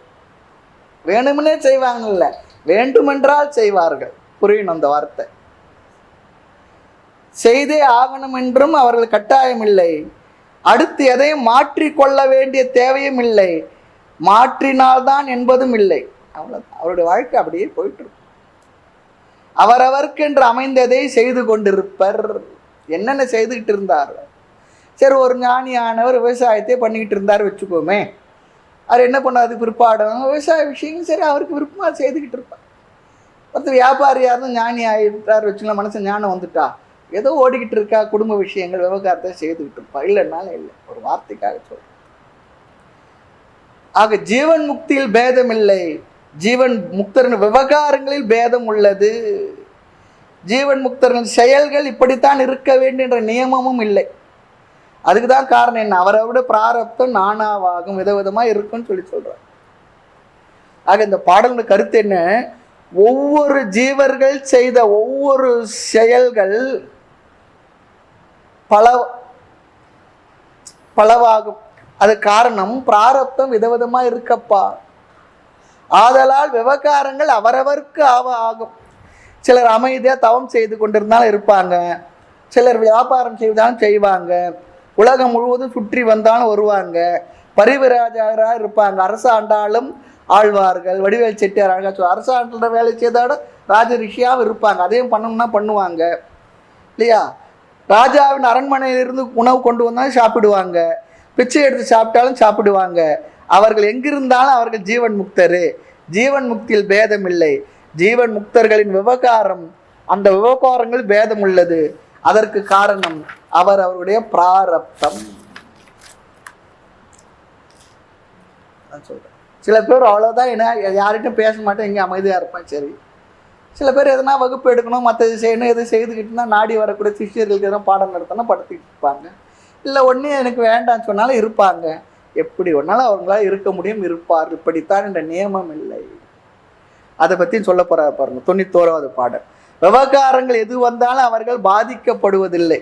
Speaker 1: வேணுமெனே செய்வாங்கல்ல, வேண்டுமென்றால் செய்வார்கள், புரியணும் அந்த வார்த்தை. செய்தே ஆகணும் என்றும் அவர்கள் கட்டாயம் இல்லை. அடுத்து எதையும் மாற்றிக்கொள்ள வேண்டிய தேவையும் இல்லை, மாற்றினால்தான் என்பதும் இல்லை. அவ்வளோதான், அவருடைய வாழ்க்கை அப்படியே போயிட்டு இருக்கும். அவரவருக்கு என்று அமைந்ததை செய்து கொண்டிருப்பர். என்னென்ன செய்துக்கிட்டு இருந்தார்? சரி, ஒரு ஞானியானவர் விவசாயத்தை பண்ணிக்கிட்டு இருந்தார் வச்சுக்கோமே, அவர் என்ன பண்ணாது பிற்பாடும் விவசாய விஷயம் சரி அவருக்கு விருப்பமாக செய்துக்கிட்டு இருப்பார். மற்ற வியாபாரியாக இருந்தால் ஞானி ஆகிட்டார் வச்சுக்கலாம், மனசு ஞானம் வந்துட்டா ஏதோ ஓடிக்கிட்டு இருக்கா, குடும்ப விஷயங்கள் விவகாரத்தை செய்துக்கிட்டு இருப்பா. இல்லைன்னாலும் இல்லை, ஒரு வார்த்தைக்காக சொல்றேன். ஆக ஜீவன் முக்தியில் பேதம் இல்லை, ஜீவன் முக்தரின் விவகாரங்களில் பேதம் உள்ளது. ஜீவன் முக்தரின் செயல்கள் இப்படித்தான் இருக்க வேண்டும் என்ற நியமமும் இல்லை. அதுக்கு தான் காரணம் என்ன? அவரோட பிராரப்தம் நானாவாகும், விதவிதமாக இருக்குன்னு சொல்லி சொல்றார். ஆக இந்த பாடலோட கருத்து என்ன? ஒவ்வொரு ஜீவர்கள் செய்த ஒவ்வொரு செயல்கள் பலவாகும். அது காரணம் பிராரப்தம் விதவிதமாக இருக்கப்பா. ஆதலால் விவகாரங்கள் அவரவருக்கு ஆகும். சிலர் அமைதியாக தவம் செய்து கொண்டிருந்தாலும் இருப்பாங்க, சிலர் வியாபாரம் செய்தாலும் செய்வாங்க, உலகம் முழுவதும் சுற்றி வந்தாலும் வருவாங்க, பரிவிராஜராக இருப்பாங்க, அரசாண்டாலும் ஆழ்வார்கள். வடிவேல் செட்டியார் அழகா சொல்ல, அரசாண்ட வேலை செய்தாட ராஜ ரிஷியாகவும் இருப்பாங்க, அதையும் பண்ணணும்னா பண்ணுவாங்க இல்லையா? ராஜாவின் அரண்மனையிலிருந்து உணவு கொண்டு வந்தாலும் சாப்பிடுவாங்க, பிச்சை எடுத்து சாப்பிட்டாலும் சாப்பிடுவாங்க. அவர்கள் எங்கிருந்தாலும் அவர்கள் ஜீவன் முக்தர். ஜீவன் முக்தியில் பேதம் இல்லை. ஜீவன் முக்தர்களின் விவகாரம், அந்த விவகாரங்கள் பேதம் உள்ளது. அதற்கு காரணம் அவருடைய பிராரப்தம். சொல்றேன். சில பேர் அவ்வளோதான், என்ன யார்கிட்டும் பேச மாட்டேன், எங்கே அமைதியாக இருப்பேன். சரி, சில பேர் எதனா வகுப்பு எடுக்கணும், மற்றது செய்யணும், எது செய்துக்கிட்டுனா நாடி வரக்கூடிய சிஷியர்களுக்கு எதனா பாடம் நடத்தணும் படுத்திக்கிட்டு இருப்பாங்க. இல்லை ஒன்றே எனக்கு வேண்டாம்னு சொன்னாலும் இருப்பாங்க. எப்படி ஒன்றாலும் அவங்களால இருக்க முடியும், இருப்பார். இப்படித்தான் என்ற நியமம் இல்லை. அதை பற்றி சொல்ல போகிற பாருங்க, 91வது பாடல். விவகாரங்கள் எது வந்தாலும் அவர்கள் பாதிக்கப்படுவதில்லை.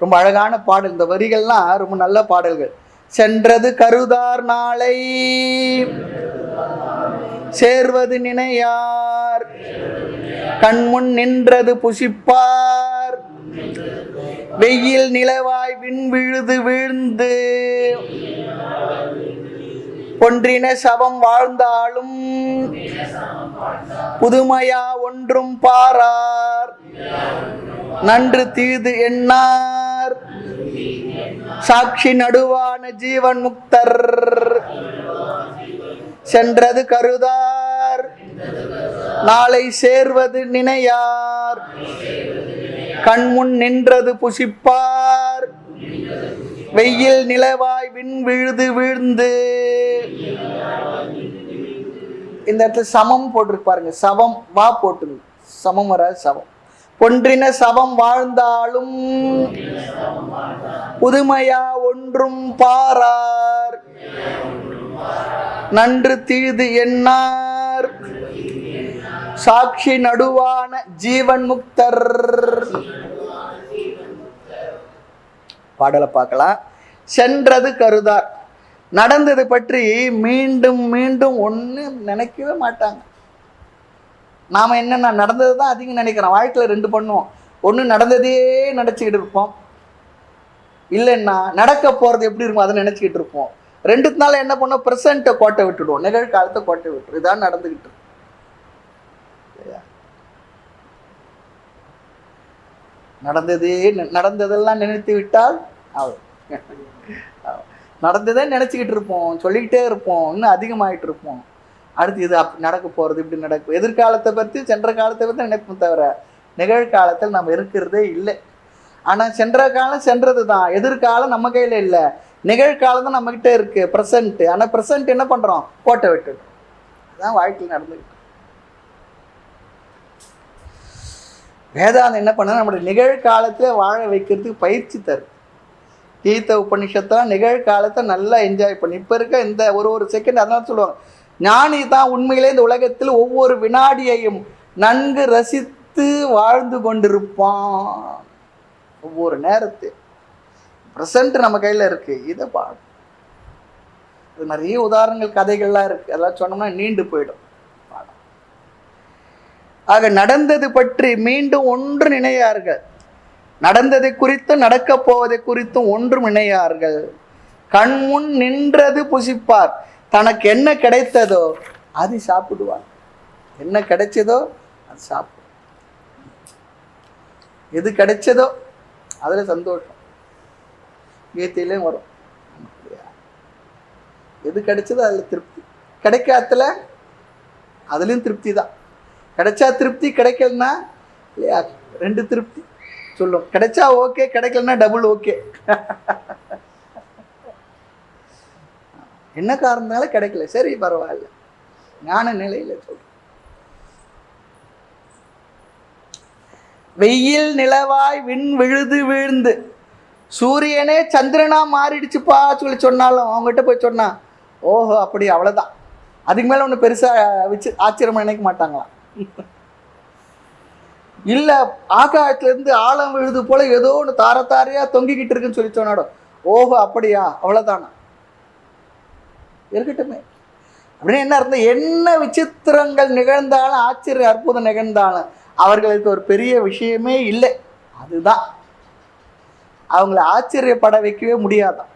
Speaker 1: ரொம்ப அழகான பாடல். இந்த வரிகள்லாம் ரொம்ப நல்ல பாடல்கள். சென்றது கருதார் நாளை சேர்வது நினையார், கண்முன் நின்றது புசிப்பார், வெயில் நிலவாய் விண் விழுது வீழ்ந்து ஒன்றின சபம் வாழ்ந்தாலும் புதுமையா ஒன்றும் பாரார், நன்று தீது எண்ணார், சாட்சி நடுவான ஜீவன் முக்தர். சென்றது கருதார் நாளை சேர்வது நினையார் கண்முன் நின்றது புசிப்பார் வெயில் நிலவாய் விண் விழுது வீழ்ந்து. இந்த இடத்துல சமம் போட்டிருக்கு பாருங்க, சவம் வா போட்டு சமம் வர சவம். பொன்றின சவம் வாழ்ந்தாலும் புதுமையா ஒன்றும் பாரார் நன்று தீது எண்ணார் சாட்சி நடுவான ஜீவன் முக்தர். பாடலை பார்க்கலாம். சென்றது கருதார், நடந்தது பற்றி மீண்டும் மீண்டும் ஒன்று நினைக்கவே மாட்டாங்க. நாம் என்னென்ன நடந்தது தான் அதிகம் நினைக்கிறோம். வாழ்க்கையில் ரெண்டு பண்ணுவோம், ஒன்று நடந்ததே நினச்சிக்கிட்டு இருப்போம், இல்லைன்னா நடக்க போகிறது எப்படி இருக்கும் அதை நினச்சிக்கிட்டு இருப்போம். ரெண்டுத்தினால என்ன பண்ணோம், ப்ரெசண்ட்டை கோட்டை விட்டுடுவோம், நிகழ்காலத்தை கோட்டை விட்டுரும். இதான் நடந்துக்கிட்டு இருக்கும். நடந்ததெல்லாம் நினைத்து விட்டால் நடந்ததே நினச்சிக்கிட்டு இருப்போம், சொல்லிக்கிட்டே இருப்போம், இன்னும் அதிகமாகிட்டு இருப்போம். அடுத்து இது நடக்க போகிறது இப்படி நடக்கும். எதிர்காலத்தை பற்றி சென்ற காலத்தை பற்றி நினைப்போம் தவிர நிகழ்காலத்தில் நம்ம இருக்கிறதே இல்லை. ஆனால் சென்ற காலம் சென்றது தான், எதிர்காலம் நம்ம கையில் இல்லை, நிகழ்காலம் தான் நம்மக்கிட்ட இருக்குது, ப்ரெசண்ட்டு. ஆனால் ப்ரெசண்ட் என்ன பண்ணுறோம், கோட்டை விட்டுடும். அதுதான் வாழ்க்கையில் நடந்துக்கிட்டு. வேதாந்தம் என்ன பண்ண, நம்மளுடைய நிகழ்காலத்தில் வாழ வைக்கிறதுக்கு பயிற்சி தரும். கீத உபநிஷத்தெல்லாம் நிகழ்காலத்தை நல்லா என்ஜாய் பண்ணி இப்போ இருக்க இந்த ஒரு செகண்ட். அதனால சொல்லுவாங்க, ஞானி தான் உண்மையிலே இந்த உலகத்தில் ஒவ்வொரு வினாடியையும் நன்கு ரசித்து வாழ்ந்து கொண்டிருப்பான். ஒவ்வொரு நேரத்தையும் ப்ரெசண்ட் நம்ம கையில் இருக்கு, இதை பாடும். இது நிறைய உதாரணங்கள் கதைகள்லாம் இருக்கு, அதெல்லாம் சொன்னோம்னா நீண்டு போயிடும். ஆக நடந்தது பற்றி மீண்டும் ஒன்று நினையார்கள், நடந்ததை குறித்தும் நடக்க போவதை குறித்தும் ஒன்றும் நினையார்கள். கண்முன் நின்றது புசிப்பார், தனக்கு என்ன கிடைத்ததோ அது சாப்பிடுவார். என்ன கிடைச்சதோ அது சாப்பிடும். எது கிடைச்சதோ அதில் சந்தோஷம். கீதையிலையும் வரும், எது கிடைச்சதோ அதில் திருப்தி, கிடைக்காத்துல அதுலேயும் திருப்தி தான். கிடைச்சா திருப்தி, கிடைக்கலன்னா இல்லையா ரெண்டு திருப்தி சொல்லும். கிடைச்சா ஓகே, கிடைக்கலன்னா டபுள் ஓகே. என்ன காரணத்தினால கிடைக்கல, சரி பரவாயில்ல, ஞான நிலையில சொல்றேன். வெயில் நிலவாய் விண் விழுது வீழ்ந்து, சூரியனே சந்திரனா மாறிடுச்சுப்பா சொல்லி சொன்னாலும் அவங்ககிட்ட போய் சொன்னா ஓஹோ அப்படி அவ்வளோதான், அதுக்கு மேலே ஒன்று பெருசாக வச்சு ஆச்சரியம் நினைக்க மாட்டாங்களாம். இல்லை ஆகாயத்துலேருந்து ஆழம் விழுது போல ஏதோ ஒன்று தாரத்தாரையாக தொங்கிக்கிட்டு இருக்குன்னு சொல்லி சொன்னாடும் ஓஹோ அப்படியா அவ்வளோதானா, இருக்கட்டுமே அப்படின்னு என்ன அர்த்தம். என்ன விசித்திரங்கள் நிகழ்ந்தாலும் ஆச்சரிய அற்புதம் நிகழ்ந்தாலும் அவர்களுக்கு ஒரு பெரிய விஷயமே இல்லை. அதுதான் அவங்கள ஆச்சரியப்பட வைக்கவே முடியாதான்.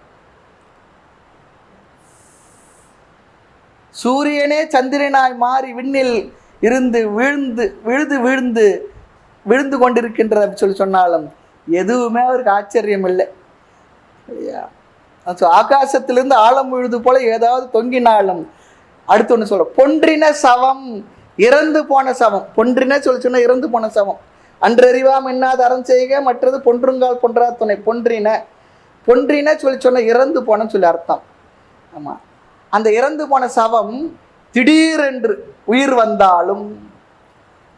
Speaker 1: சூரியனே சந்திரனாய் மாறி விண்ணில் இருந்து விழுந்து கொண்டிருக்கின்ற சொல்லி சொன்னாலும் எதுவுமே அவருக்கு ஆச்சரியம் இல்லை. ஆகாசத்திலிருந்து ஆழம் விழுது போல ஏதாவது தொங்கினாலும். அடுத்து ஒன்று சொல்ற, பொன்றின சவம், இறந்து போன சவம். பொன்றின சொல்லி சொன்னா இறந்து போன சவம். அன்றறிவாம் என்னாத அறம் செய்க, மற்றது பொன்றுங்கால் பொன்றா துணை. பொன்றின சொல்லி சொன்ன இறந்து போனன்னு சொல்லி அர்த்தம். ஆமாம், அந்த இறந்து போன சவம் திடீரென்று உயிர் வந்தாலும்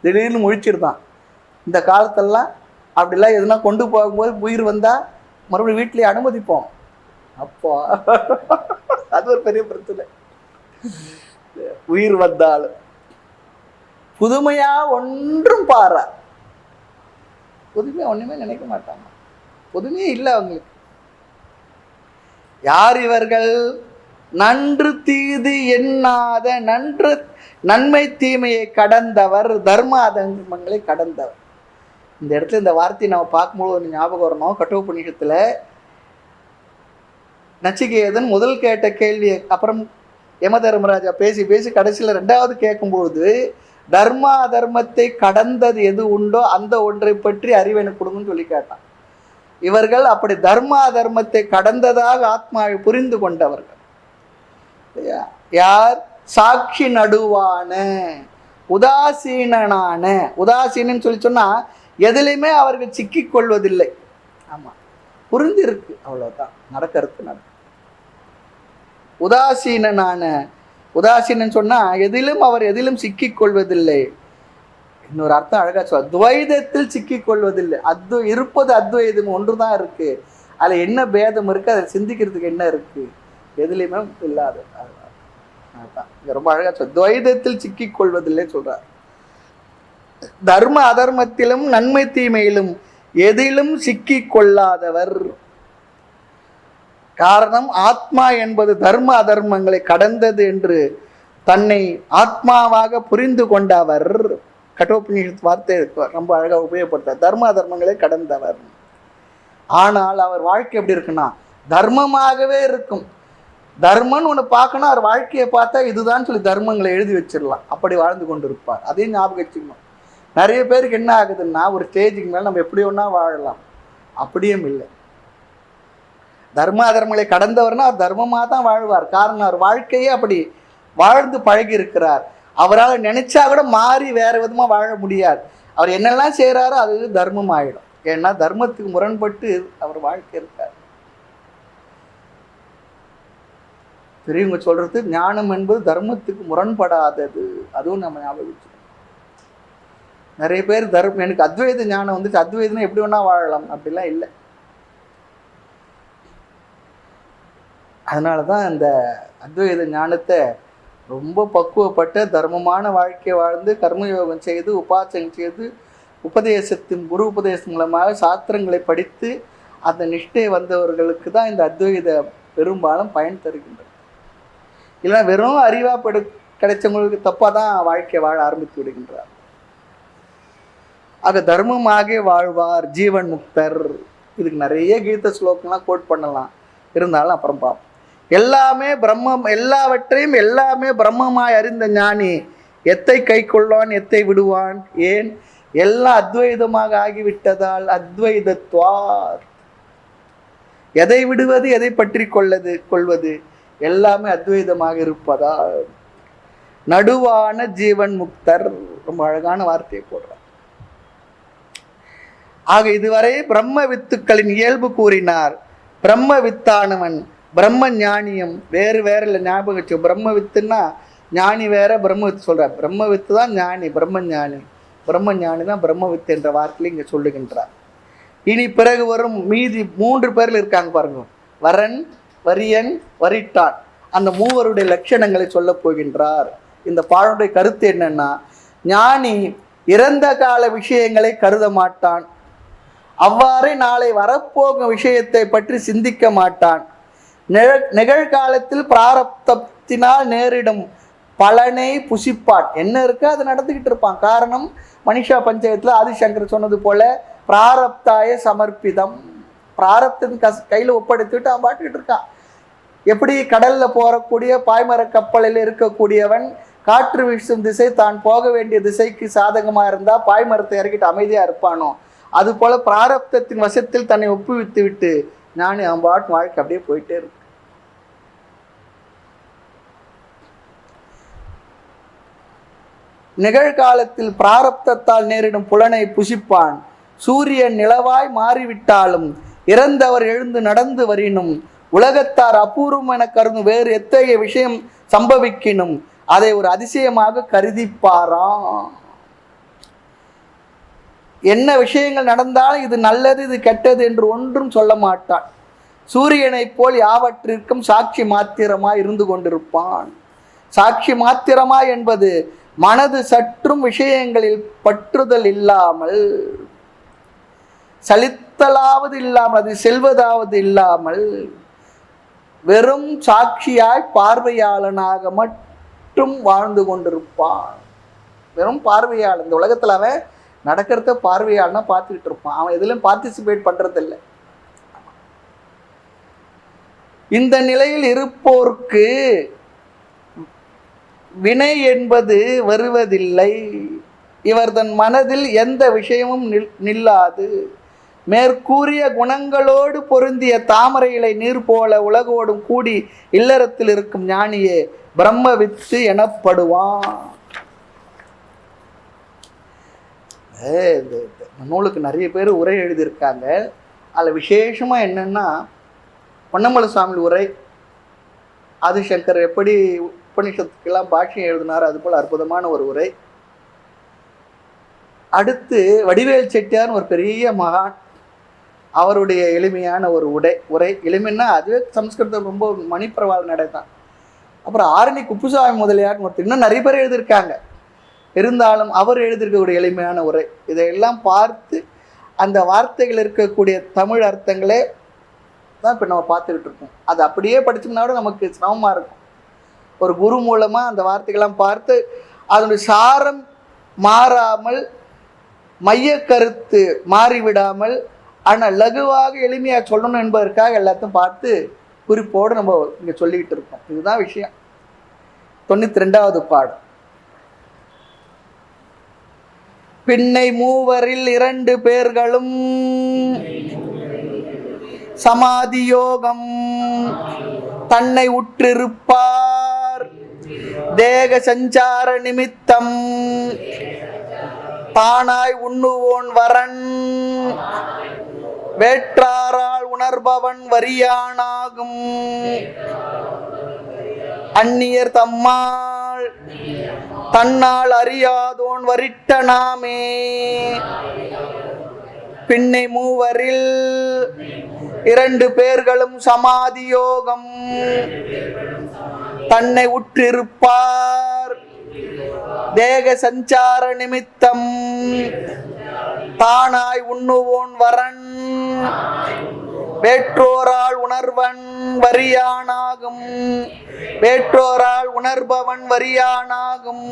Speaker 1: திடீர்னு முழிச்சிருந்தான். இந்த காலத்தெல்லாம் அப்படிலாம் எதுனா கொண்டு போகும்போது உயிர் வந்தால் மறுபடியும் வீட்டிலேயே அனுமதிப்போம். அப்போ அது ஒரு பெரிய பிரச்சனை. உயிர் வந்தாலும் புதுமையா ஒன்றும் பாரா, புதுமையா ஒண்ணுமே நினைக்க மாட்டாங்க, புதுமையே இல்லை அவங்களுக்கு. யார் இவர்கள்? நன்று தீது எண்ணாத, நன்மை தீமையை கடந்தவர், தர்ம அதர்மங்களை கடந்தவர். இந்த இடத்துல இந்த வார்த்தையை நம்ம பார்க்கும்போது ஒரு ஞாபகம் வரணும். கட்டோபநிஷத்துல நச்சிகேதன் முதல் கேட்ட கேள்வி அப்புறம் யம தர்மராஜா பேசி பேசி கடைசியில் ரெண்டாவது கேட்கும்போது தர்ம அதர்மத்தை கடந்தது எது உண்டோ அந்த ஒன்றை பற்றி அறிவெனு கொடுங்கன்னு சொல்லி கேட்டான். இவர்கள் அப்படி தர்ம அதர்மத்தை கடந்ததாக ஆத்மாவை புரிந்து கொண்டவர்கள். யார்? சாட்சி நடுவான, உதாசீனனான, உதாசீனன்னு சொல்லி சொன்னால் எதுலையுமே அவர்கள் சிக்கிக் கொள்வதில்லை. ஆமாம், புரிஞ்சிருக்கு, அவ்வளோதான், நடக்கிறது நடக்கும். உதாசீனனான, உதாசீனன் சொன்னால் எதிலும் சிக்கிக் கொள்வதில்லை. இன்னொரு அர்த்தம் அழகா சொல்ல, துவைதத்தில் சிக்கிக் கொள்வதில்லை. இருப்பது அத்வைதம் ஒன்று தான் இருக்கு, அதில் என்ன பேதம் இருக்கு, அதை சிந்திக்கிறதுக்கு என்ன இருக்கு, எதுலையுமே இல்லாத. ரொம்ப அழகா சொல்ல, துவைதத்தில் சிக்கிக் கொள்வதில்லை சொல்றார். தர்ம அதர்மத்திலும் நன்மை தீமையிலும் எதிலும் சிக்கிக் கொள்ளாதவர். காரணம், ஆத்மா என்பது தர்ம அதர்மங்களை கடந்தது என்று தன்னை ஆத்மாவாக புரிந்து கொண்டவர். கட்டோபனிஷத் வார்த்தை ரொம்ப அழகாக உபயோகப்படுத்தார், தர்ம அதர்மங்களை கடந்தவர். ஆனால் அவர் வாழ்க்கை எப்படி இருக்குன்னா தர்மமாகவே இருக்கும். தர்மம்னு ஒன்று பார்க்கணும், அவர் வாழ்க்கையை பார்த்தா இதுதான் சொல்லி தர்மங்களை எழுதி வச்சிடலாம், அப்படி வாழ்ந்து கொண்டு இருப்பார். அதையும் ஞாபகம் வச்சுக்கணும். நிறைய பேருக்கு என்ன ஆகுதுன்னா, ஒரு ஸ்டேஜுக்கு மேலே நம்ம எப்படி ஒன்றா வாழலாம், அப்படியும் இல்லை. தர்ம அதர்மங்களை கடந்தவர்னா அவர் தர்மமாக தான் வாழ்வார். காரணம், அவர் வாழ்க்கையே அப்படி வாழ்ந்து பழகி இருக்கிறார். அவரால் நினைச்சா கூட மாறி வேற விதமாக வாழ முடியாது. அவர் என்னெல்லாம் செய்கிறாரோ அது தர்மம் ஆகிடும். ஏன்னா தர்மத்துக்கு முரண்பட்டு அவர் வாழ்க்கை இருக்கார். பெரியவங்க சொல்றது ஞானம் என்பது தர்மத்துக்கு முரண்படாதது, அதுவும் நம்ம ஞாபகம் வச்சுக்கணும். நிறைய பேர் எனக்கு அத்வைத ஞானம் வந்துச்சு, அத்வைதம் எப்படி வேணா வாழலாம், அப்படிலாம் இல்லை. அதனால தான் இந்த அத்வைத ஞானத்தை ரொம்ப பக்குவப்பட்ட தர்மமான வாழ்க்கை வாழ்ந்து கர்மயோகம் செய்து உபாசனை செய்து உபதேசத்தின் குரு உபதேசம் மூலமாக சாஸ்திரங்களை படித்து அந்த நிஷ்டை வந்தவர்களுக்கு தான் இந்த அத்வைத பெரும்பாலும் பயன் தருகின்றது. இல்லைன்னா வெறும் அறிவாக கிடைச்சவங்களுக்கு தப்பாக தான் வாழ்க்கை வாழ ஆரம்பித்து விடுகின்றார். ஆக தர்மமாக வாழ்வார் ஜீவன் முக்தர். இதுக்கு நிறைய கீத ஸ்லோகம்லாம் கோட் பண்ணலாம், இருந்தாலும் அப்புறம் பார்ப்போம். எல்லாமே பிரம்மம், எல்லாமே பிரம்மமாய் அறிந்த ஞானி எத்தை கை கொள்வான் எத்தை விடுவான், ஏன் எல்லாம் அத்வைதமாக ஆகிவிட்டதால் அத்வைதத்வார். எதை விடுவது எதை பற்றி கொள்வது எல்லாமே அத்வைதமாக இருப்பதால் நடுவான ஜீவன் முக்தர். ரொம்ப அழகான வார்த்தையை போடுறார். ஆக இதுவரை பிரம்ம வித்துக்களின் இயல்பு கூறினார். பிரம்ம வித்தானவன் பிரம்ம ஞானியம் வேறு இல்லை, ஞாபகம் வச்சு. பிரம்ம வித்துன்னா ஞானி வேற, பிரம்ம வித்து சொல்றார். பிரம்ம வித்து தான் ஞானி, பிரம்ம ஞானி. பிரம்ம ஞானி தான் பிரம்ம வித்து என்ற வார்த்தையில் இங்கே சொல்லுகின்றார். இனி பிறகு வரும் மீதி 3 பேர்கள் இருக்காங்க பாருங்க, வரன், வரியன், வரிட்டான். அந்த மூவருடைய லட்சணங்களை சொல்ல போகின்றார். இந்த பாடலுடைய கருத்து என்னன்னா, ஞானி இறந்த கால விஷயங்களை கருத மாட்டான், அவ்வாறே நாளை வரப்போகும் விஷயத்தை பற்றி சிந்திக்க மாட்டான். நிகழ்காலத்தில் பிராரப்தத்தினால் நேரிடும் பலனை புசிப்பான். என்ன இருக்கு அது நடந்துக்கிட்டு இருப்பான். காரணம், மனிஷா பஞ்சகத்தில் ஆதிசங்கர் சொன்னது போல பிராரப்தாய சமர்ப்பிதம். பிராரப்தத்தின் கையில் ஒப்படைத்துட்டு அவன் பாட்டுக்கிட்டு இருக்கான். எப்படி கடலில் போகக்கூடிய பாய்மர கப்பலில் இருக்கக்கூடியவன் காற்று வீசும் திசை தான் போக வேண்டிய திசைக்கு சாதகமாக இருந்தால் பாய்மரத்தை இறக்கிட்டு அமைதியாக இருப்பானோ, அதுபோல பிராரப்தத்தின் வசத்தில் தன்னை ஒப்புவித்து விட்டு ஞானி அவன் பாட்டு வாழ்க்கை அப்படியே போயிட்டே இருக்கு. நிகழ்காலத்தில் பிராரப்தத்தால் நேரிடும் புலனை புசிப்பான். சூரியன் நிலவாய் மாறிவிட்டாலும் இறந்தவர் எழுந்து நடந்து வரினும் உலகத்தார் அபூர்வம் என கருதும் வேறு எத்தகைய விஷயம் சம்பவிக்கினும் அதை ஒரு அதிசயமாக கருதிப்பாராம். என்ன விஷயங்கள் நடந்தாலும் இது நல்லது இது கெட்டது என்று ஒன்றும் சொல்ல மாட்டான். சூரியனை போல் யாவற்றிற்கும் சாட்சி மாத்திரமாய் இருந்து கொண்டிருப்பான். சாட்சி மாத்திரமாய் என்பது மனது சற்றும் விஷயங்களில் பற்றுதல் இல்லாமல், சலித்தலாவது இல்லாமல், அது செல்வதாவது இல்லாமல் வெறும் சாட்சியாய் பார்வையாளனாக மட்டும் வாழ்ந்து கொண்டிருப்பான். வெறும் பார்வையாளன். இந்த உலகத்தில் அவன் நடக்கிறத பார்வையாளனா பார்த்துக்கிட்டு இருப்பான். அவன் எதுலையும் பார்ட்டிசிபேட் பண்றதில்லை. இந்த நிலையில் இருப்போருக்கு வினை என்பது வருவதில்லை. இவர் தன் மனதில் எந்த விஷயமும் நில்லாது. மேற்கூறிய குணங்களோடு பொருந்திய தாமரை இலை நீர் போல உலகோடும் கூடி இல்லறத்தில் இருக்கும் ஞானியே பிரம்ம வித்து எனப்படுவான். இந்த நூலுக்கு நிறைய பேர் உரை எழுதியிருக்காங்க. அதில் விசேஷமாக என்னென்னா, பொன்னம்பல சுவாமி உரை, ஆதிசங்கர் எப்படி உபநிஷத்துக்கெல்லாம் பாஷ்யம் எழுதினார், அதுபோல் அற்புதமான ஒரு உரை. அடுத்து வடிவேல் செட்டியார் ஒரு பெரிய மகான், அவருடைய எளிமையான ஒரு உரை. எளிமைன்னா அதுவே சம்ஸ்கிருதம் ரொம்ப மணிப்பிரவாள நடை தான். அப்புறம் ஆரணி குப்புசாமி முதலியார் ஒருத்தர், இன்னும் நிறைய பேர் எழுதியிருக்காங்க. இருந்தாலும் அவர் எழுதியிருக்கக்கூடிய எளிமையான உரை, இதையெல்லாம் பார்த்து அந்த வார்த்தைகள் இருக்கக்கூடிய தமிழ் அர்த்தங்களே தான் இப்போ நம்ம பார்த்துக்கிட்டு இருக்கோம். அது அப்படியே படித்தோம்னா கூட நமக்கு சிரமமாக இருக்கும். ஒரு குரு மூலமாக அந்த வார்த்தைகள்லாம் பார்த்து அதனுடைய சாரம் மாறாமல், மைய கருத்து மாறிவிடாமல், ஆனால் லகுவாக எளிமையாக சொல்லணும் என்பதற்காக எல்லாத்தையும் பார்த்து குறிப்போடு நம்ம இங்கே சொல்லிக்கிட்டு இருக்கோம். இதுதான் விஷயம். 92வது பாடம். பின்னை மூவரில் 2 பேர்களும் சமாதி யோகம் தன்னை உற்றிருப்பார். தேக சஞ்சார நிமித்தம் தானாய் உண்ணுவோன் வரன். வேற்றாரால் உணர்பவன் வரியானாகும். அந்நியர் தம்மாள் தன்னால் அறியாதோன் வரிட்ட நாமே. பின்னை மூவரில் 2 பேர்களும் சமாதி யோகம் தன்னை உற்றிருப்பார். தேக சஞ்சார நிமித்தம் தானாய் உண்ணுவோன் வரன். வேற்றோரால் உணர்வன் வரியானாகும். வேற்றோரால் உணர்பவன் வரியானாகும்.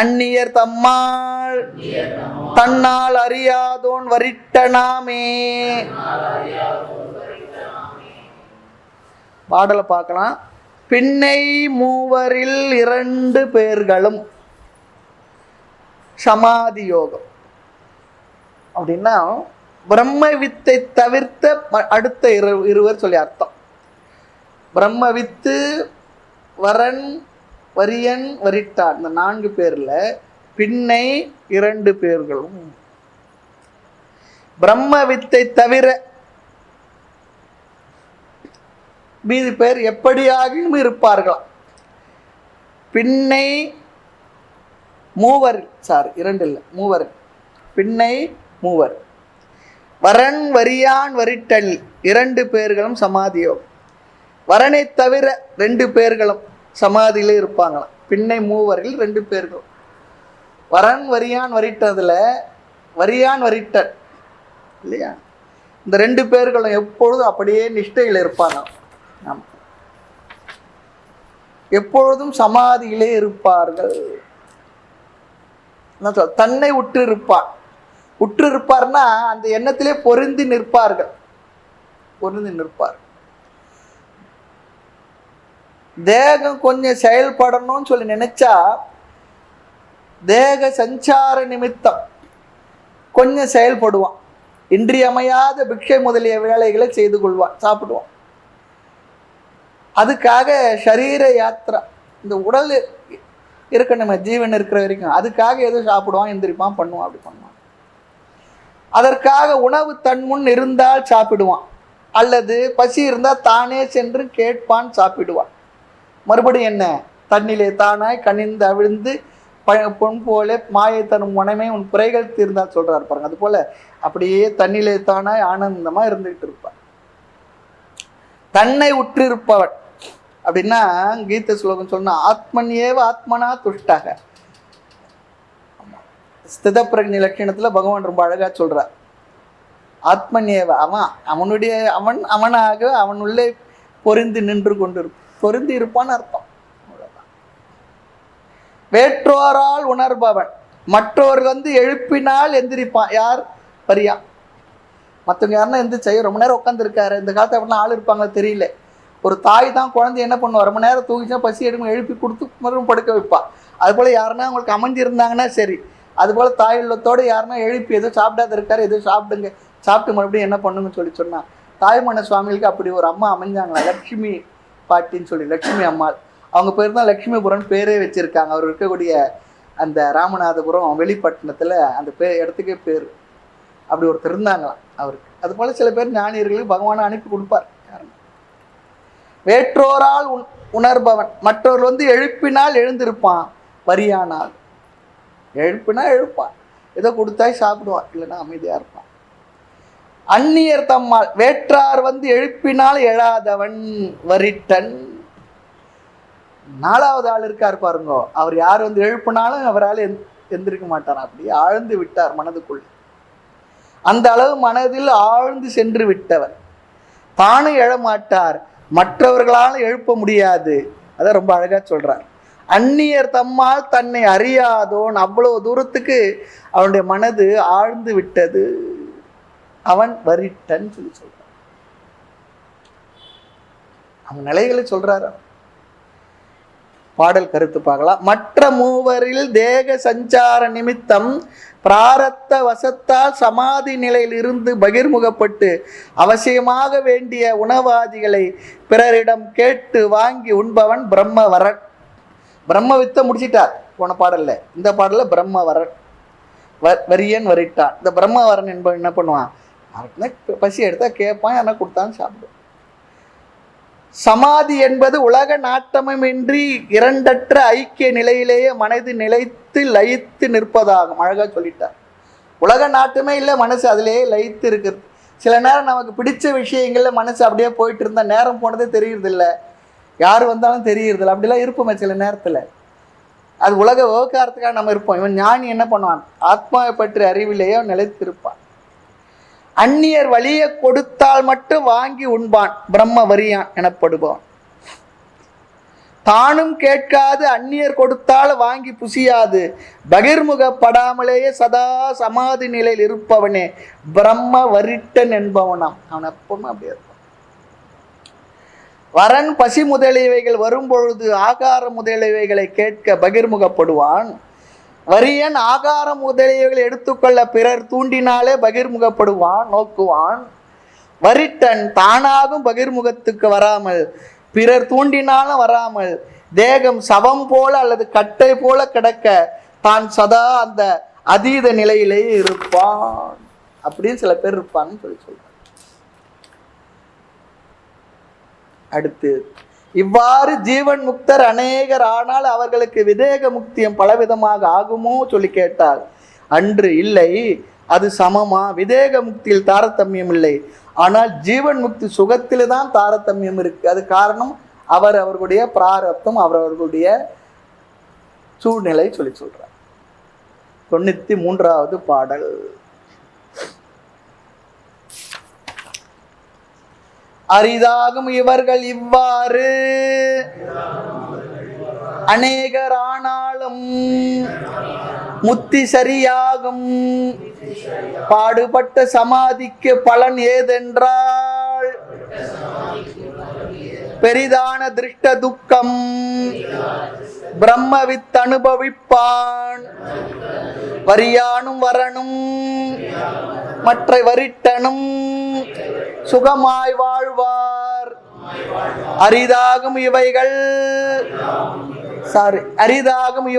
Speaker 1: அந்நியர் தம்மாள் தன்னால் அறியாதோன் வரிட்ட நாமே. பாடலை பார்க்கலாம். பின்னை மூவரில் 2 பேர்களும் சமாதி யோகம் அப்படின்னா பிரம்ம வித்தை தவிர்த்த அடுத்த இருவர் சொல்லி அர்த்தம். பிரம்ம வித்து, வரன், வரியன், வரிட்டான், இந்த 4 பேர்ல பின்னை 2 பேர்களும். பிரம்ம வித்தை தவிர மீதி பேர் எப்படியாகவும் இருப்பார்களாம். பின்னை மூவர், 2 இல்லை, மூவர். பின்னை மூவர், வரன், வரியான், வரிட்டல் 2 பேர்களும் சமாதியோ. வரனை தவிர 2 பேர்களும் சமாதியிலே இருப்பாங்களாம். பின்னை மூவரில் 2 பேர்களும். வரன், வரியான், வரிட்டதுல வரியான், வரிட்டல் இல்லையா, இந்த 2 பேர்களும் எப்பொழுதும் அப்படியே நிஷ்டையில் இருப்பாங்க. எப்பொழுதும் சமாதியிலே இருப்பார்கள். தன்னை உற்று இருப்பார். உற்று இருப்பார்னா அந்த எண்ணத்திலே பொருந்தி நிற்பார்கள். பொருந்தி நிற்பார். தேகம் கொஞ்சம் செயல்படணும்னு சொல்லி நினைச்சா தேக சஞ்சார நிமித்தம் கொஞ்சம் செயல்படுவான். இன்றியமையாத பிக்ஷை முதலிய வேலைகளை செய்து கொள்வான், சாப்பிடுவான். அதுக்காக ஷரீர யாத்திரா, இந்த உடல் இருக்க நம்ம ஜீவன் இருக்கிற வரைக்கும் அதுக்காக எதுவும் சாப்பிடுவான், எந்திரிப்பான், பண்ணுவான், அப்படி பண்ணுவான். அதற்காக உணவு தன் முன் இருந்தால் சாப்பிடுவான், அல்லது பசி இருந்தால் தானே சென்று கேட்பான், சாப்பிடுவான். மறுபடியும் என்ன, தன்னிலே தானாய் கனிந்து அவிழ்ந்து பொன் போல மாயை தரும் உணமே உன் குறைகள் தீர்ந்தால் சொல்றாரு பாருங்க. அது போல அப்படியே தன்னிலே தானாய் ஆனந்தமா இருந்துகிட்டு இருப்பான். தன்னை உற்றிருப்பவன் அப்படின்னா கீத ஸ்லோகம் சொன்னா ஆத்மன் ஏவ ஆத்மனா துஷ்டாக. ஸ்தித பிரக்ஞ லட்சணத்துல பகவான் ரொம்ப அழகா சொல்றார். ஆத்மன் ஏவ, அவனாக அவன் உள்ளே பொருந்தி நின்று கொண்டு பொருந்தி இருப்பான்னு அர்த்தம். வேற்றோரால் உணர்பவன், மற்றோர் எழுப்பினால் எந்திரிப்பான். யார்? வரியான். மற்றவங்க யாருன்னா எந்திரிச்சு ரொம்ப நேரம் உட்காந்து இருக்காரு. இந்த காலத்துல அப்படிலாம் ஆள் இருப்பாங்களா தெரியல. ஒரு தாய் தான் குழந்தை என்ன பண்ணுவா, ரொம்ப நேரம் தூங்கிச்சா பசி எடுக்கும், எழுப்பி கொடுத்து மறுபடியும் படுக்க வைப்பா. அது போல யாருன்னா அவங்களுக்கு அமைஞ்சிருந்தாங்கன்னா சரி. அது போல தாய் உள்ளத்தோடு யாருன்னா எழுப்பி எதுவும் சாப்பிடாத இருக்காரு, எதுவும் சாப்பிடுங்க, சாப்பிட்டு மறுபடியும் என்ன பண்ணுங்கன்னு சொன்னா தாய்மான சுவாமிகளுக்கு அப்படி ஒரு அம்மா அமைஞ்சாங்களா, லட்சுமி பாட்டின்னு சொல்லி, லட்சுமி அம்மாள். அவங்க பேர் தான் லட்சுமிபுரன் பேரே வச்சிருக்காங்க. அவர் இருக்கக்கூடிய அந்த ராமநாதபுரம் வெளிப்பட்டினத்தில் அந்த இடத்துக்கே பேர். அப்படி ஒருத்தர் இருந்தாங்களாம் அவருக்கு. அது போல் சில பேர் ஞானியர்களுக்கு பகவானை அனுப்பி கொடுப்பார். வேற்றோரால் உணர்பவன், மற்றவர்கள் எழுப்பினால் எழுந்திருப்பான், வரியானால் எழுப்பினா எழுப்பான், ஏதோ கொடுத்தா சாப்பிடுவான், இல்லைன்னா அமைதியாக இருப்பான். அந்நியர் தம்மால், வேற்றார் எழுப்பினால் எழாதவன் வரிட்டன். 4வது ஆள் இருக்கார் பாருங்க, அவர் யார் எழுப்பினாலும் அவரால் எந்திரிக்க மாட்டார். அப்படி ஆழ்ந்து விட்டார் மனதுக்குள். அந்த அளவு மனதில் ஆழ்ந்து சென்று விட்டவர். தானும் எழமாட்டார், மற்றவர்களால் எழுப்ப முடியாது. அதான் ரொம்ப அழகா சொல்றார். அந்நியர் தம்மால் தன்னை அறியாதோன், அவ்வளவு தூரத்துக்கு அவனுடைய மனது ஆழ்ந்து விட்டது. அவன் வரிட்டன் சொல்லி சொல்றான். அவன் நிலைகளை சொல்றாரு. பாடல் கருத்து பார்க்கலாம். மற்ற மூவரில் தேக சஞ்சார நிமித்தம் பிராரத்த வசத்தால் சமாதி நிலையில் இருந்து பகிர்முகப்பட்டு அவசியமாக வேண்டிய உணவாதிகளை பிறரிடம் கேட்டு வாங்கி உண்பவன் பிரம்மவரன். பிரம்மவித்தை முடிச்சிட்டார் போன பாடல்ல. இந்த பாடல்ல பிரம்மவரன், வரியன் வரிட்டான். இந்த பிரம்மவரன் என்பவன் என்ன பண்ணுவான், பசி எடுத்தா கேட்பான், என்ன கொடுத்தான்னு சாப்பிடுவான். சமாதி என்பது உலக நாட்டமின்றி இரண்டற்ற ஐக்கிய நிலையிலேயே மனது நிலைத்து லயித்து நிற்பதாகும். அழகா சொல்லிட்டார். உலக நாட்டமே இல்லை, மனசு அதிலேயே லயித்து இருக்கிறது. சில நேரம் நமக்கு பிடிச்ச விஷயங்கள்ல மனசு அப்படியே போயிட்டு இருந்தா நேரம் போனதே தெரியறதில்ல, யார் வந்தாலும் தெரியறதில்ல. அப்படிலாம் இருப்போமே சில நேரத்தில். அது உலக விவகாரத்துக்காக நம்ம இருப்போம். இவன் ஞானி என்ன பண்ணுவான், ஆத்மாவை பற்றி அறிவிலேயே நிலைத்திருப்பான். அந்நியர் வலிய கொடுத்தால் மட்டும் வாங்கி உண்பான், பிரம்ம வரியான் எனப்படுவான். தானும் கேட்காது அந்நியர் கொடுத்தால் வாங்கி புசியாது பகிர்முகப்படாமலேயே சதா சமாதி நிலையில் இருப்பவனே பிரம்ம வரிட்டன் என்பவனாம். அவன் எப்பவுமே அப்படியே இருப்பான். வரன் பசி முதலியவைகள் வரும்பொழுது ஆகார முதலியவைகளை கேட்க பகிர்முகப்படுவான். வரியன் ஆகாரம் முதலியவைகளை எடுத்துக்கொள்ள பிறர் தூண்டினாலே பகிர்முகப்படுவான், நோக்குவான். வரிட்டன் தானாகும் பகிர்முகத்துக்கு வராமல், பிறர் தூண்டினாலும் வராமல், தேகம் சவம் போல அல்லது கட்டை போல கிடக்க தான் சதா அந்த அதீத நிலையிலேயே இருப்பான். அப்படின்னு சில பேர் இருப்பான்னு சொல்றாங்க. அடுத்து, இவ்வாறு ஜீவன் முக்தர் அநேகர் ஆனால் அவர்களுக்கு விதேக முக்தியம் பலவிதமாக ஆகுமோ சொல்லி கேட்டால், அன்று இல்லை. அது சமமா? விதேக முக்தியில் தாரதமியம் இல்லை, ஆனால் ஜீவன் முக்தி சுகத்தில தான் தாரதமியம் இருக்கு. அது காரணம் அவர்களுடைய பிராரப்தம், அவர்களுடைய சூழ்நிலை சொல்லி சொல்றார். 93வது பாடல். அரிதாகும் இவர்கள் இவ்வாறு அநேகர் ஆனாலும் முத்தி சரியாகும். பாடுபட்ட சமாதிக்கு பலன் ஏதென்றால் பெரிதான திருஷ்ட துக்கம் பிரம்மவித் அனுபவிப்பான். வரியானும் வரனும் மற்ற வரிட்டனும் சுகமாய் வாழ்வார். அரிதாகும்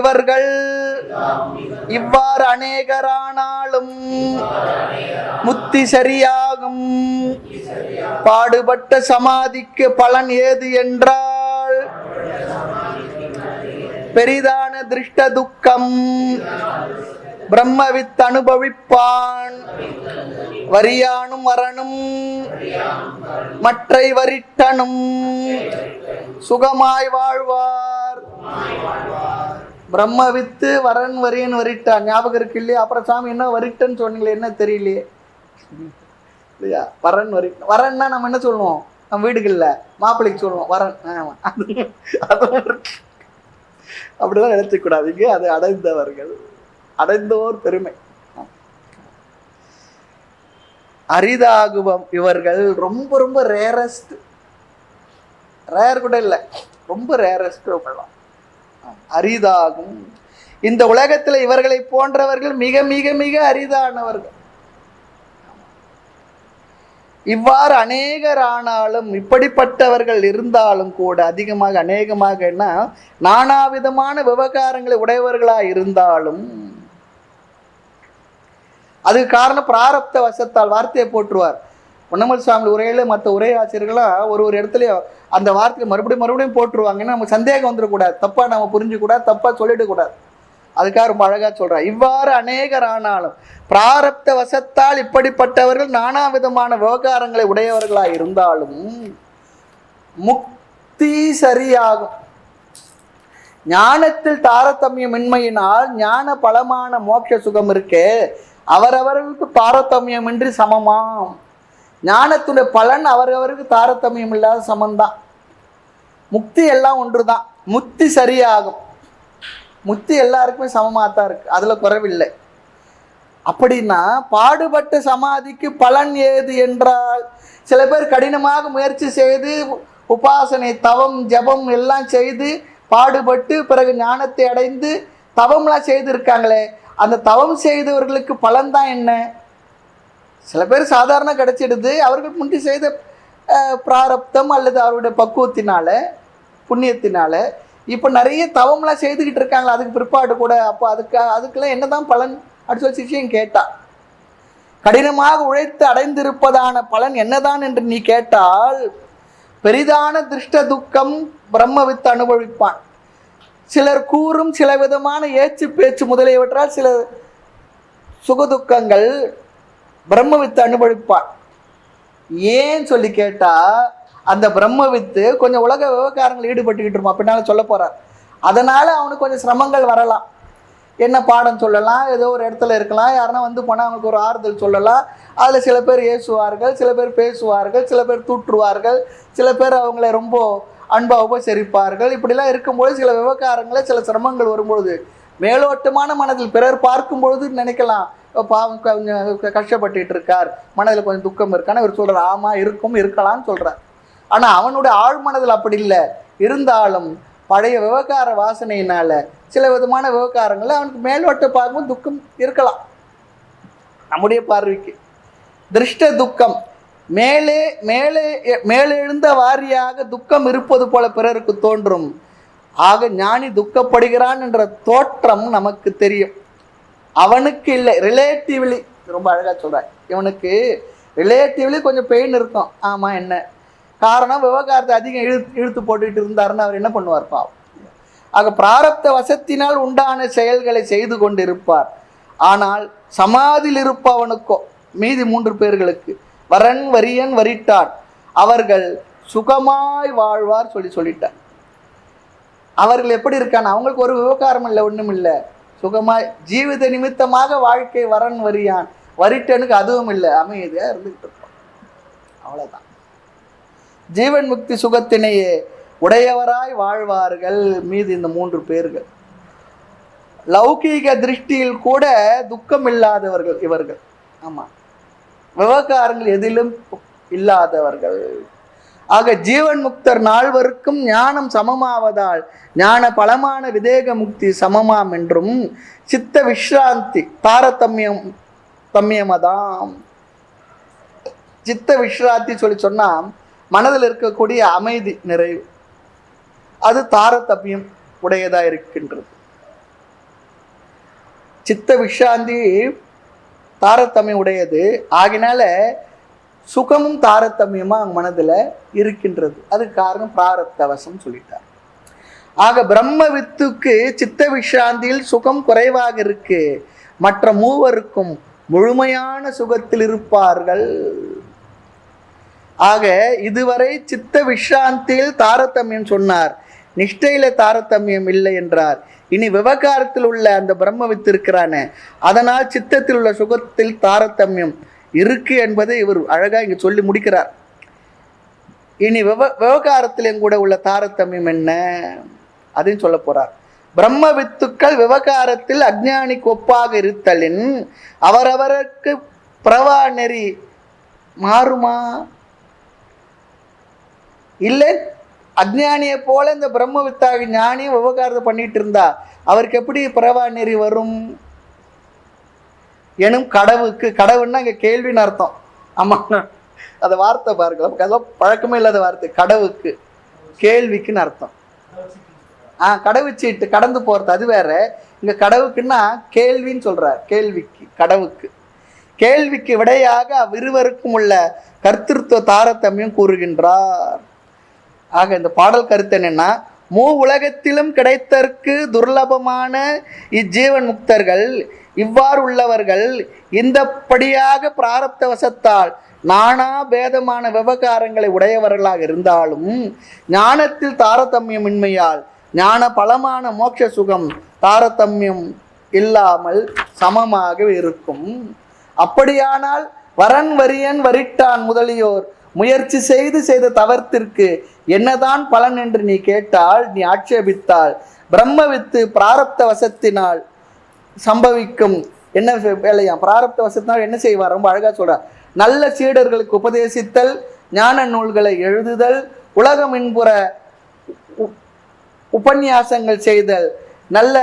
Speaker 1: இவர்கள் இவ்வாறு அநேகரானாலும் முத்தி சரியாகும். பாடுபட்ட சமாதிக்கு பலன் ஏது என்றால் பெரிதான திருஷ்ட துக்கம் பிரம்மவித் அனுபவிப்பான். வரியானும் வரனும் மற்றை வரிட்டனும் சுகமாய் வாழ்வார். பிரம்மவித்து வரன் வரியன் வரிட்டான் ஞாபகம் இருக்கு இல்லையா? அப்புறம் சாமி என்ன வரிட்டன் சொன்னீங்களே, என்ன தெரியலையே இல்லையா? வரன் வரிட்டன். வரன்னா நம்ம என்ன சொல்லுவோம், நம்ம வீடுகள்ல மாப்பிள்ளைக்கு சொல்லுவோம் வரன். அப்படிதான் நினைச்சக்கூடாது. இங்கே அது அடைந்தவர்கள், அடைந்தோர் பெருமை. அரிதாகுவம் இவர்கள் ரொம்ப ரொம்ப ரேரஸ்ட், ரேர் கூட இல்லை, ரொம்ப ரேரஸ்ட். அரிதாகும். இந்த உலகத்துல இவர்களை போன்றவர்கள் மிக மிக மிக அரிதானவர்கள். இவ்வாறு அநேகரானாலும் இப்படிப்பட்டவர்கள் இருந்தாலும் கூட அதிகமாக அநேகமாகனா நானாவிதமான விவகாரங்களை உடையவர்களாக இருந்தாலும் அதுக்கு காரணம் பிராரப்த வசத்தால். வார்த்தையை போட்டுருவார் பொன்னமல் சுவாமி உரையில மற்ற உரையாசிரியர்களாக ஒரு இடத்துலையும் அந்த வார்த்தையை மறுபடியும் போட்டுருவாங்க. ஏன்னா நமக்கு சந்தேகம் வந்துடக்கூடாது, தப்பா நம்ம புரிஞ்சுக்கூடாது, தப்பா சொல்லிடக்கூடாது. அதுக்காக ரொம்ப அழகா சொல்றார். இவ்வாறு அநேகர் ஆனாலும் பிராரப்த வசத்தால் இப்படிப்பட்டவர்கள் நானா விதமான விவகாரங்களை உடையவர்களாக இருந்தாலும் முக்தி சரியாகும். ஞானத்தில் தாரதமியமின்மையினால் ஞான பலமான மோட்ச சுகம் இருக்கே அவரவர்களுக்கு தாரதமியமின்றி சமமாம். ஞானத்துடைய பலன் அவரவருக்கு தாரதமியம் இல்லாத சமந்தான். முக்தி எல்லாம் ஒன்று தான். முக்தி சரியாகும். முக்தி எல்லாருக்குமே சமமாகத்தான் இருக்கு, அதுல குறைவில்லை. அப்படின்னா பாடுபட்ட சமாதிக்கு பலன் ஏது என்றால், சில பேர் கடினமாக முயற்சி செய்து உபாசனை தவம் ஜபம் எல்லாம் செய்து பாடுபட்டு பிறகு ஞானத்தை அடைந்து தவம்லாம் செய்து இருக்காங்களே, அந்த தவம் செய்தவர்களுக்கு பலன் தான் என்ன? சில பேர் சாதாரண கிடைச்சிடுது, அவர்கள் முந்தி செய்த பிராரப்தம் அல்லது அவருடைய பக்குவத்தினால புண்ணியத்தினால. இப்போ நிறைய தவம்லாம் செய்துக்கிட்டு இருக்காங்களா அதுக்கு பிற்பாடு கூட. அப்போ அதுக்கெல்லாம் என்னதான் பலன் அப்படி சொல்லி சிஷ்யன் கேட்டா, கடினமாக உழைத்து அடைந்திருப்பதான பலன் என்னதான் என்று நீ கேட்டால், பெரிதான திருஷ்ட துக்கம் பிரம்மவித்து அனுபவிப்பான். சிலர் கூறும் சில விதமான ஏச்சு பேச்சு முதலியவற்றால் சில சுகதுக்கங்கள் பிரம்மவித்து அனுபவிப்பான். ஏன் சொல்லி கேட்டா, அந்த பிரம்மவித்து கொஞ்சம் உலக விவகாரங்கள் ஈடுபட்டுக்கிட்டு இருப்பான், பின்னால சொல்ல போறார். அதனால அவனுக்கு கொஞ்சம் சிரமங்கள் வரலாம். என்ன பாடம் சொல்லலாம், ஏதோ ஒரு இடத்துல இருக்கலாம், யாருன்னா வந்து போனால் அவனுக்கு ஒரு ஆறுதல் சொல்லலாம். அதில் சில பேர் ஏசுவார்கள், சில பேர் பேசுவார்கள், சில பேர் தூற்றுவார்கள், சில பேர் அவங்கள ரொம்ப அன்பாக உபசரிப்பார்கள். இப்படிலாம் இருக்கும்போது சில விவகாரங்களில் சில சிரமங்கள் வரும்பொழுது மேலோட்டமான மனதில் பிறர் பார்க்கும் பொழுது நினைக்கலாம், பாவம் கொஞ்சம் கஷ்டப்பட்டுட்டு இருக்கார், மனதில் கொஞ்சம் துக்கம் இருக்கான்னு இவர் சொல்கிறார். ஆமாம் இருக்கும், இருக்கலாம்னு சொல்கிறார். ஆனால் அவனுடைய ஆழ்மனதில் அப்படி இல்லை. இருந்தாலும் பழைய விவகார வாசனையினால சில விதமான விவகாரங்களில் அவனுக்கு மேலோட்ட பார்க்கும்போது துக்கம் இருக்கலாம். நம்முடைய பார்வைக்கு திருஷ்ட துக்கம் மேலே மேலே மேலே எழுந்த வாரியாக துக்கம் இருப்பது போல பிறருக்கு தோன்றும். ஆக ஞானி துக்கப்படுகிறான் என்ற தோற்றம் நமக்கு தெரியும், அவனுக்கு இல்லை. ரிலேட்டிவ்லி ரொம்ப அழகாக சொல்கிறார். இவனுக்கு ரிலேட்டிவ்லி கொஞ்சம் பெயின் இருக்கும். ஆமாம், என்ன காரணம்? விவகாரத்தை அதிகம் இழுத்து போட்டுக்கிட்டு இருந்தாருன்னு அவர் என்ன பண்ணுவார் பாவம். ஆக பிராரப்த வசத்தினால் உண்டான செயல்களை செய்து கொண்டிருப்பார். ஆனால் சமாதியில் இருப்பவனுக்கோ மீதி 3 பேர்களுக்கு வரன் வரியன் வரிட்டான் அவர்கள் சுகமாய் வாழ்வார் சொல்லிட்டார். அவர்கள் எப்படி இருக்கான, அவங்களுக்கு ஒரு விவகாரம் இல்லை, ஒன்றும் இல்லை, சுகமாய் ஜீவித நிமித்தமாக வாழ்க்கை வரன் வரியான் வரிட்டனுக்கு அதுவும் இல்லை, அமைதியா இருந்துகிட்டு இருப்பான். அவ்வளவுதான். ஜீவன் முக்தி சுகத்தினையே உடையவராய் வாழ்வார்கள் மீது இந்த 3 பேர்கள். லௌகீக திருஷ்டியில் கூட துக்கம் இல்லாதவர்கள் இவர்கள். ஆமா, விவகாரங்கள் எதிலும் இல்லாதவர்கள். ஆக ஜீவன் முக்தர் நால்வருக்கும் ஞானம் சமமாவதால் ஞான பலமான விதேக முக்தி சமமாம் என்றும் சித்த விஸ்ராந்தி தாரதமியமதாம். சித்த விஸ்ராந்தி சொன்னா மனதில் இருக்கக்கூடிய அமைதி நிறைவு, அது தாரதமியம் உடையதா இருக்கின்றது. சித்த விஸ்ராந்தி தாரதமியம் உடையது ஆகினால சுகமும் தாரதமியமா மனதில் இருக்கின்றது. அதுக்கு காரணம் பிராரப்தவசம் சொல்லிட்டார். ஆக பிரம்ம வித்துக்கு சித்த விஸ்ராந்தியில் சுகம் குறைவாக இருக்கு, மற்ற 3வருக்கும் முழுமையான சுகத்தில் இருப்பார்கள். ஆக இதுவரை சித்த விஸ்ராந்தியில் தாரதமியம் சொன்னார், நிஷ்டையில தாரதமியம் இல்லை என்றார். இனி விவகாரத்தில் உள்ள அந்த பிரம்ம வித்து இருக்கிறான, அதனால் சித்தத்தில் உள்ள சுகத்தில் தாரதமியம் இருக்கு என்பதை இவர் அழகா இங்க சொல்லி முடிக்கிறார். இனி விவகாரத்திலும் கூட உள்ள தாரதமியம் என்ன அதையும் சொல்ல போறார். பிரம்ம வித்துக்கள் விவகாரத்தில் அஞ்ஞானிக்கு ஒப்பாக இருத்தலின் அவரவருக்கு பிரவா நெறி மாறுமா? இல்லை, அஜ்ஞானியை போல இந்த பிரம்ம வித்தாக ஞானியும் விவகாரத்தை பண்ணிட்டு இருந்தா அவருக்கு எப்படி பிரவா நெறி வரும் எனும் கடவுக்கு, கடவுன்னா இங்க கேள்வின்னு அர்த்தம். ஆமா, அந்த வார்த்தை பாருங்க, அதெல்லாம் பழக்கமே இல்லாத வார்த்தை. கடவுக்கு கேள்விக்குன்னு அர்த்தம். கடவுச்சீட்டு கடந்து போறது அது வேற. இங்க கடவுக்குன்னா கேள்வின்னு சொல்றார். கேள்விக்கு கடவுக்கு கேள்விக்கு விடையாக அவ்விருவருக்கும் உள்ள கர்த்திருவ தாரதமியம் கூறுகின்றார். ஆக இந்த பாடல் கருத்து என்னன்னா, மூ உலகத்திலும் கிடைத்தற்கு துர்லபமான இஜ்ஜீவன் முக்தர்கள் இவ்வாறு உள்ளவர்கள் இந்தப்படியாக பிராரப்த வசத்தால் நானா பேதமான விவகாரங்களை உடையவர்களாக இருந்தாலும் ஞானத்தில் தாரதமியமின்மையால் ஞான பலமான மோட்ச சுகம் தாரதமியம் இல்லாமல் சமமாக இருக்கும். அப்படியானால் வரன் வரியன் வரிட்டான் முதலியோர் முயற்சி செய்த தவத்திற்கு என்னதான் பலன் என்று நீ கேட்டால், நீ ஆட்சேபித்தால், பிரம்மவித்து பிராரப்த வசத்தினால் சம்பவிக்கும் என்ன வேலையா? பிராரப்த வசத்தினால் என்ன செய்வார்? ரொம்ப அழகா சொல்றார். நல்ல சீடர்களுக்கு உபதேசித்தல், ஞான நூல்களை எழுதுதல், உலகம் என்புற உபன்யாசங்கள் செய்தல், நல்ல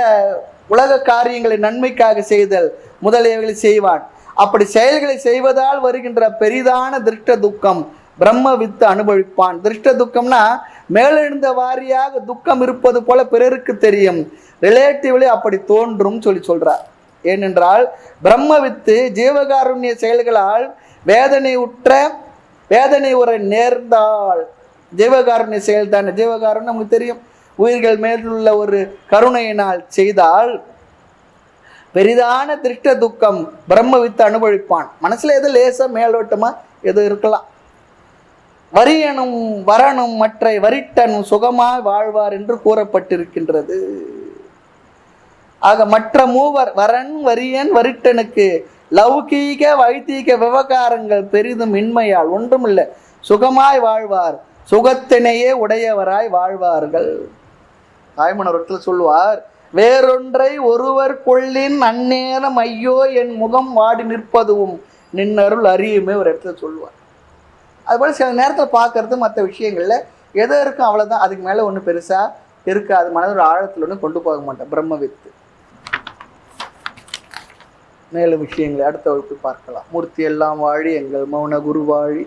Speaker 1: உலக காரியங்களை நன்மைக்காக செய்தல் முதலியவைகளை செய்வான். அப்படி செயல்களை செய்வதால் வருகின்ற பெரிதான திருஷ்ட துக்கம் பிரம்ம வித்து அனுபவிப்பான். திருஷ்ட துக்கம்னா மேலெழுந்த வாரியாக துக்கம் இருப்பது போல பிறருக்கு தெரியும், ரிலேட்டிவ்லி அப்படி தோன்றும் சொல்றார். ஏனென்றால் பிரம்ம வித்து ஜீவகாருண்ய செயல்களால் வேதனை உரை நேர்ந்தால், ஜீவகாருண்ய செயல் தானே ஜீவகாருண்யம் நமக்கு தெரியும், உயிர்கள் மேலுள்ள ஒரு கருணையினால் செய்தால் பெரிதான திருஷ்ட துக்கம் பிரம்ம வித்து அனுபவிப்பான். மனசுல எது லேசா மேலோட்டமா எது இருக்கலாம். வரியனும் வரனும் மற்ற வரிட்டனும் சுகமாய் வாழ்வார் என்று கூறப்பட்டிருக்கின்றது. ஆக மற்ற மூவர் வரன் வரியன் வரிட்டனுக்கு லௌகீக வைதீக விவகாரங்கள் பெரிதும் இன்மையால் ஒன்றுமில்லை சுகமாய் வாழ்வார், சுகத்தினையே உடையவராய் வாழ்வார்கள். தாய்மணவர்கள் சொல்வார், வேறொன்றை ஒருவர் கொள்ளின் அந்நேரம் ஐயோ என் முகம் வாடி நிற்பதும் நின்னருள் அறியுமே ஒரு இடத்துல சொல்லுவார். அதுபோல் சில நேரத்தில் பார்க்கறது மற்ற விஷயங்கள்ல எதோ இருக்கும், அவ்வளோதான், அதுக்கு மேலே ஒன்றும் பெருசாக இருக்காது, மனதோட ஆழத்தில் ஒன்றும் கொண்டு போக மாட்டேன். பிரம்மவித்து மேலும் விஷயங்களை அடுத்த வகுப்பு பார்க்கலாம். மூர்த்தி எல்லாம் வாழி எங்கள் மௌன குரு வாழி,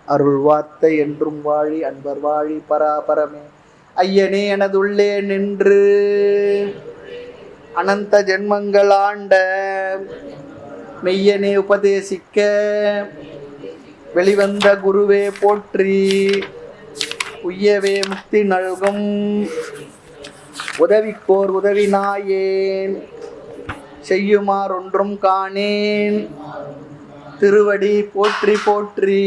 Speaker 1: அருள் வார்த்தை என்றும் வாழி, அன்பர் வாழி பராபரமே. ஐயனே எனதுள்ளே நின்று அனந்த ஜென்மங்கள் ஆண்ட மெய்யனே உபதேசிக்க வெளிவந்த குருவே போற்றி, உய்யவே முக்தி நல்கும் உதவிக்கோர் உதவி நாயேன், செய்யுமாறு ஒன்றும் காணேன் திருவடி போற்றி போற்றி.